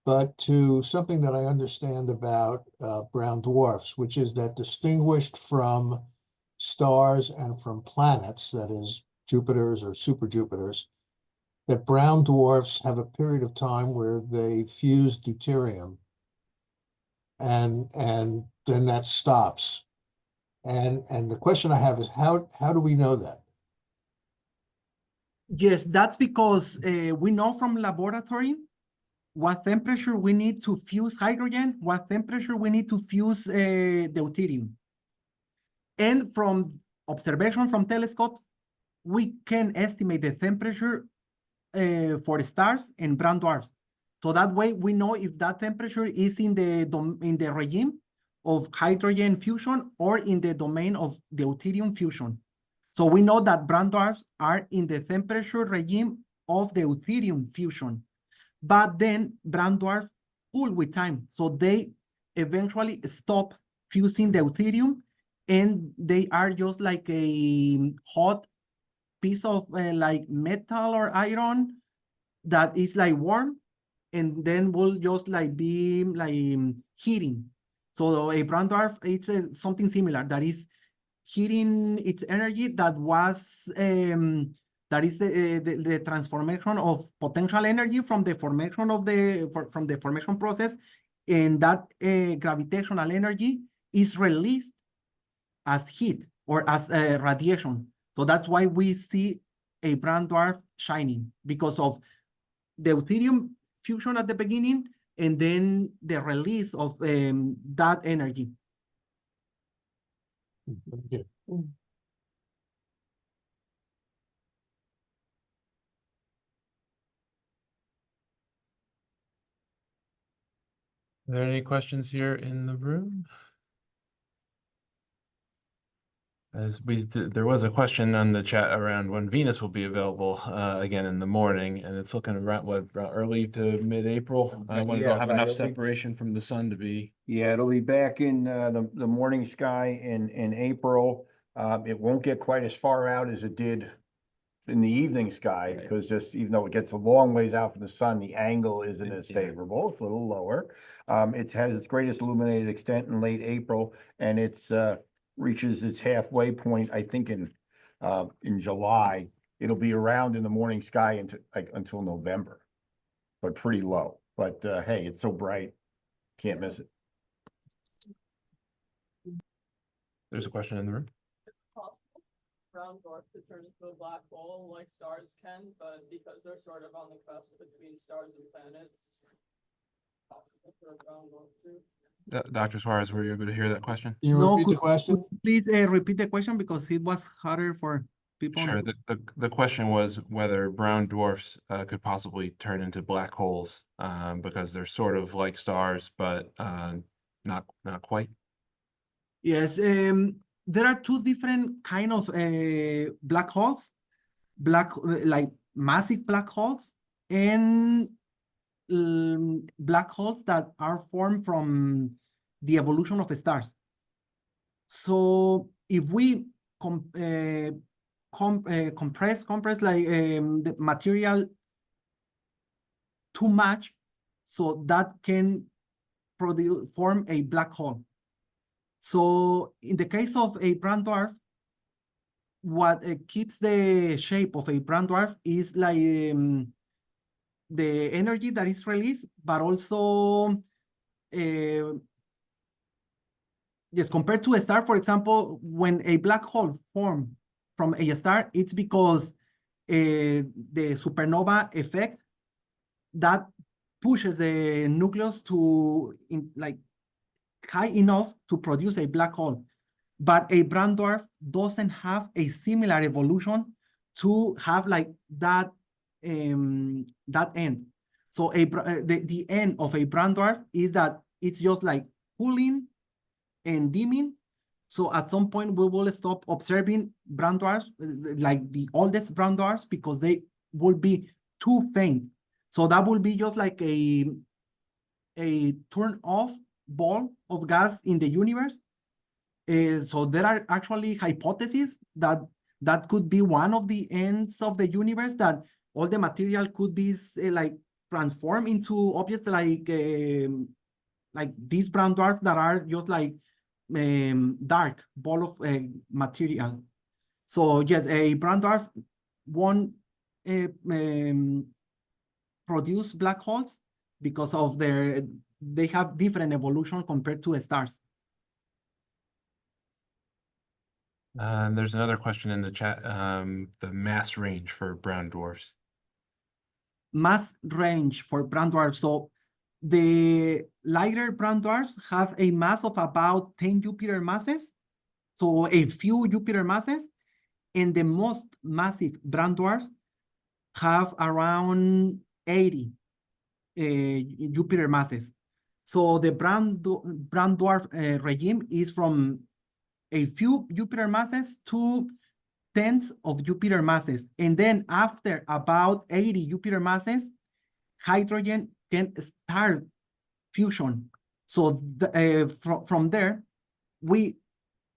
but to something that I understand about brown dwarfs, which is that distinguished from stars and from planets, that is Jupiters or super Jupiters, that brown dwarfs have a period of time where they fuse deuterium and then that stops. And the question I have is how do we know that? Yes, that's because we know from laboratory what temperature we need to fuse hydrogen, what temperature we need to fuse deuterium. And from observation from telescopes, we can estimate the temperature for stars and brown dwarfs. So that way we know if that temperature is in the regime of hydrogen fusion or in the domain of deuterium fusion. So we know that brown dwarfs are in the temperature regime of deuterium fusion, but then brown dwarfs cool with time. So they eventually stop fusing deuterium and they are just like a hot piece of like metal or iron that is like warm and then will just like be like heating. So a brown dwarf, it's something similar that is heating its energy that was that is the transformation of potential energy from the formation of from the formation process, and that gravitational energy is released as heat or as radiation. So that's why we see a brown dwarf shining, because of the deuterium fusion at the beginning and then the release of that energy. Thank you. Are there any questions here in the room? There was a question on the chat around when Venus will be available again in the morning, and it's looking around early to mid-April. When Yeah, it'll have but enough it'll be- separation from the sun to be. Yeah, it'll be back in the morning sky in April. It won't get quite as far out as it did in the evening sky, Right. because just even though it gets a long ways out from the sun, the angle isn't as Yeah. favorable. It's a little lower. It has its greatest illuminated extent in late April, and it's reaches its halfway point, I think, in July. It'll be around in the morning sky until November, but pretty low. But hey, it's so bright, can't miss it. There's a question in the room. Possible brown dwarf to turn into a black hole like stars can, but because they're sort of on the cusp between stars and planets, possible for a brown dwarf too. Dr. Suarez, were you able to hear that question? Can you repeat the question? Please repeat the question because it was harder for people. Sure. The question was whether brown dwarfs could possibly turn into black holes because they're sort of like stars, but not quite. Yes, there are two different kind of black holes, like massive black holes and black holes that are formed from the evolution of stars. So if we compress like the material too much, so that can form a black hole. So in the case of a brown dwarf, what keeps the shape of a brown dwarf is like the energy that is released, but also yes, compared to a star, for example, when a black hole forms from a star, it's because the supernova effect that pushes the nucleus to like high enough to produce a black hole. But a brown dwarf doesn't have a similar evolution to have like that that end. So the end of a brown dwarf is that it's just like cooling and dimming. So at some point we will stop observing brown dwarfs, like the oldest brown dwarfs, because they will be too faint. So that will be just like a turn off ball of gas in the universe. So there are actually hypotheses that that could be one of the ends of the universe, that all the material could be like transformed into objects like these brown dwarfs that are just like dark ball of material. So yes, a brown dwarf won't produce black holes because of they have different evolution compared to stars. There's another question in the chat, the mass range for brown dwarfs. Mass range for brown dwarfs. So the lighter brown dwarfs have a mass of about 10 Jupiter masses, so a few Jupiter masses, and the most massive brown dwarfs have around 80 Jupiter masses. So the brown dwarf regime is from a few Jupiter masses to tens of Jupiter masses. And then after about 80 Jupiter masses, hydrogen can start fusion. So from there, we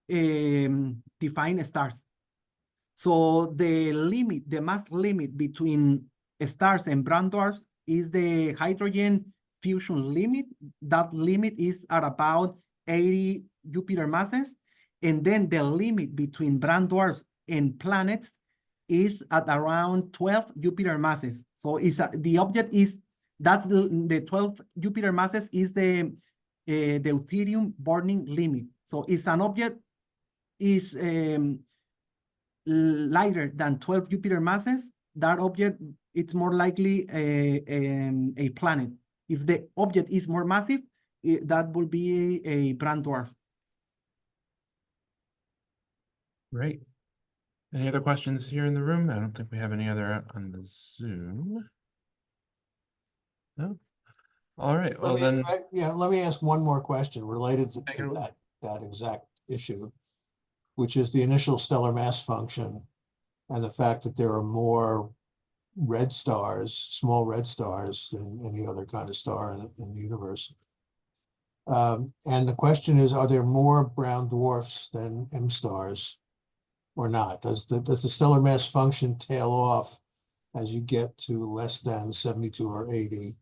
define stars. So the limit, the mass limit between stars and brown dwarfs is the hydrogen fusion limit. That limit is at about 80 Jupiter masses. And then the limit between brown dwarfs and planets is at around 12 Jupiter masses. So the object is, that's the 12 Jupiter masses is the deuterium burning limit. So it's an object is lighter than 12 Jupiter masses, that object, it's more likely a planet. If the object is more massive, that will be a brown dwarf. Great. Any other questions here in the room? I don't think we have any other on the Zoom. No? All right, well then. Let me ask one more question related to Take it away. that exact issue, which is the initial stellar mass function and the fact that there are more red stars, small red stars, than any other kind of star in the universe. And the question is, are there more brown dwarfs than M stars or not? Does the stellar mass function tail off as you get to less than 72 or 80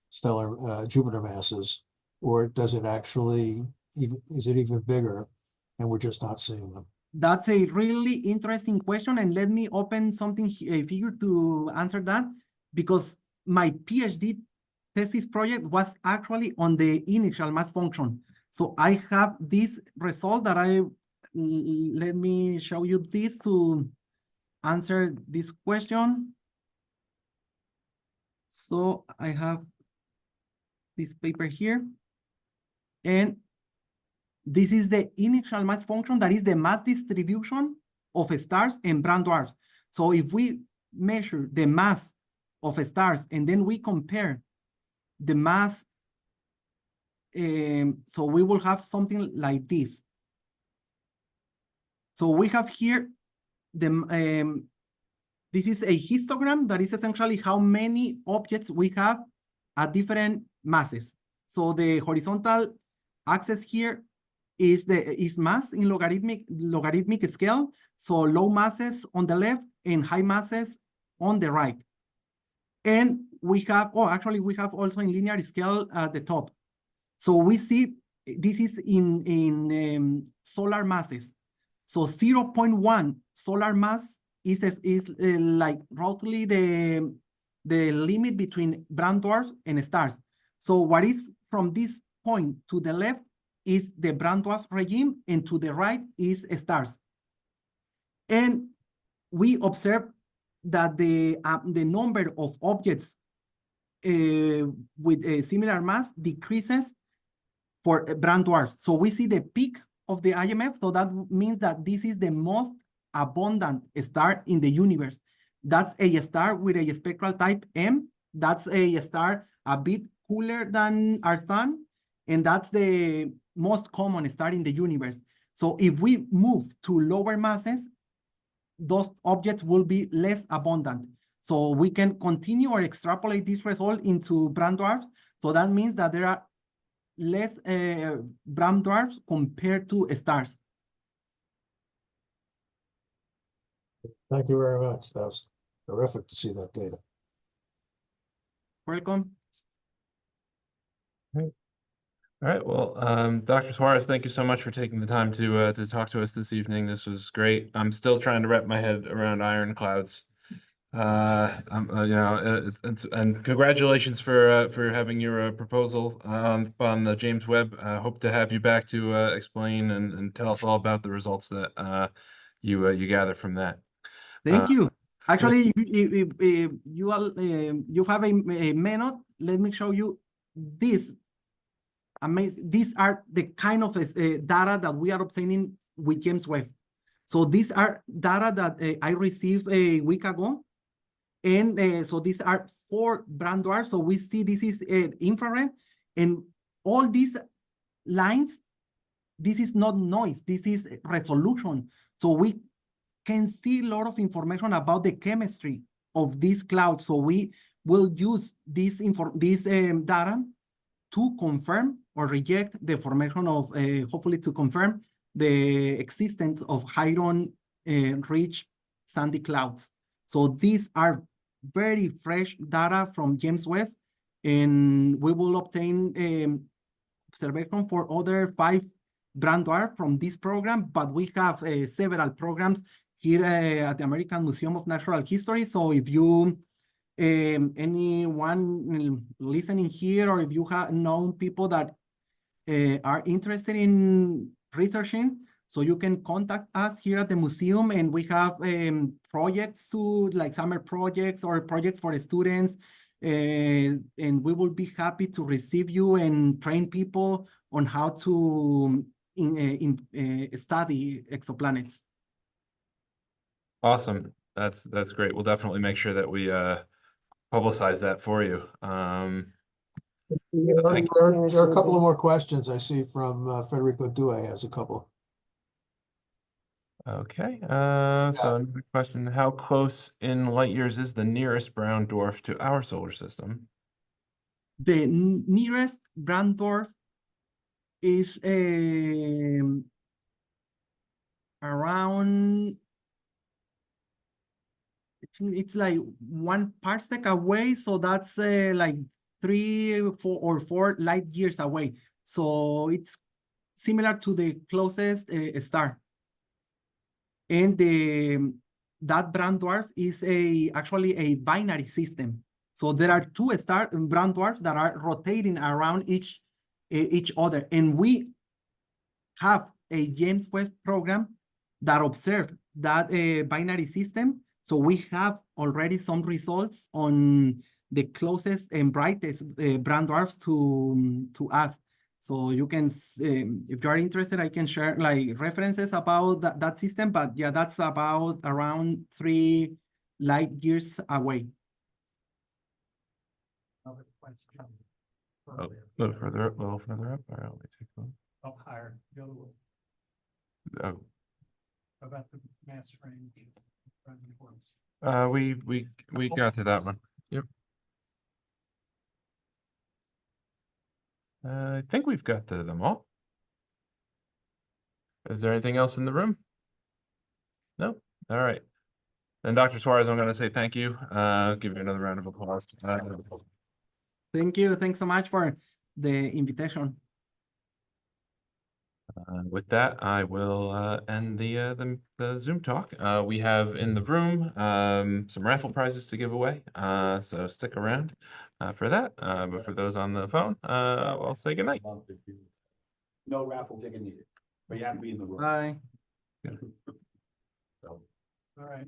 stellar Jupiter masses, or does it actually, is it even bigger and we're just not seeing them? That's a really interesting question, and let me open something, a figure to answer that, because my PhD thesis project was actually on the initial mass function. So I have this result that let me show you this to answer this question. So I have this paper here, and this is the initial mass function, that is the mass distribution of stars and brown dwarfs. So if we measure the mass of stars and then we compare the mass, so we will have something like this. So we have here the this is a histogram that is essentially how many objects we have at different masses. So the horizontal axis here is mass in logarithmic scale. So low masses on the left and high masses on the right. And we have, actually we have also in linear scale at the top. So we see this is in solar masses. So 0.1 solar mass is like roughly the limit between brown dwarfs and stars. So what is from this point to the left is the brown dwarf regime, and to the right is stars. And we observe that the number of objects with a similar mass decreases for brown dwarfs. So we see the peak of the IMF, so that means that this is the most abundant star in the universe. That's a star with a spectral type M. That's a star a bit cooler than our sun, and that's the most common star in the universe. So if we move to lower masses, those objects will be less abundant. So we can continue or extrapolate this result into brown dwarfs. So that means that there are less brown dwarfs compared to stars. Thank you very much. That was terrific to see that data. Welcome. All right, well, Dr. Suarez, thank you so much for taking the time to talk to us this evening. This was great. I'm still trying to wrap my head around ironclads. And congratulations for having your proposal on the James Webb. Hope to have you back to explain and tell us all about the results that you gather from that. Thank you. Actually, if you have a minute, let me show you this. Amazing. These are the kind of data that we are obtaining with James Webb. So these are data that I received a week ago. And so these are 4 brown dwarfs. So we see this is infrared, and all these lines, this is not noise, this is resolution. So we can see a lot of information about the chemistry of these clouds. So we will use this data to confirm or reject the formation of, hopefully to confirm the existence of hydrogen-rich sandy clouds. So these are very fresh data from James Webb, and we will obtain observation for other 5 brown dwarfs from this program, but we have several programs here at the American Museum of Natural History. So if you, anyone listening here, or if you have known people that are interested in researching, so you can contact us here at the museum, and we have projects to, like summer projects or projects for the students, and we will be happy to receive you and train people on how to study exoplanets. Awesome. That's great. We'll definitely make sure that we publicize that for you. There Thank are a couple of more questions I see from Federico Due has a couple. Okay, so another question, how close in light years is the nearest brown dwarf to our solar system? The nearest brown dwarf is around, I think it's like 1 parsec away, so that's like 3, 4, or 4 light years away. So it's similar to the closest star. And that brown dwarf is actually a binary system. So there are 2 brown dwarfs that are rotating around each other. And we have a James Webb program that observed that binary system. So we have already some results on the closest and brightest brown dwarfs to us. So you can, if you are interested, I can share like references about that system. But yeah, that's about around 3 light years away. Another question. Oh, a little further up, All right, let me take a look. Up higher, the other one, Oh, about the mass range. we got to that one. Yep. I think we've got to them all. Is there anything else in the room? No? All right. Then Dr. Suarez, I'm going to say thank you. Give you another round of applause. Thank you. Thanks so much for the invitation. With that, I will end the Zoom talk. We have in the room some raffle prizes to give away, so stick around for that. But for those on the phone, I'll say goodnight. No raffle ticket needed, but you have to be in the room. Bye. All right.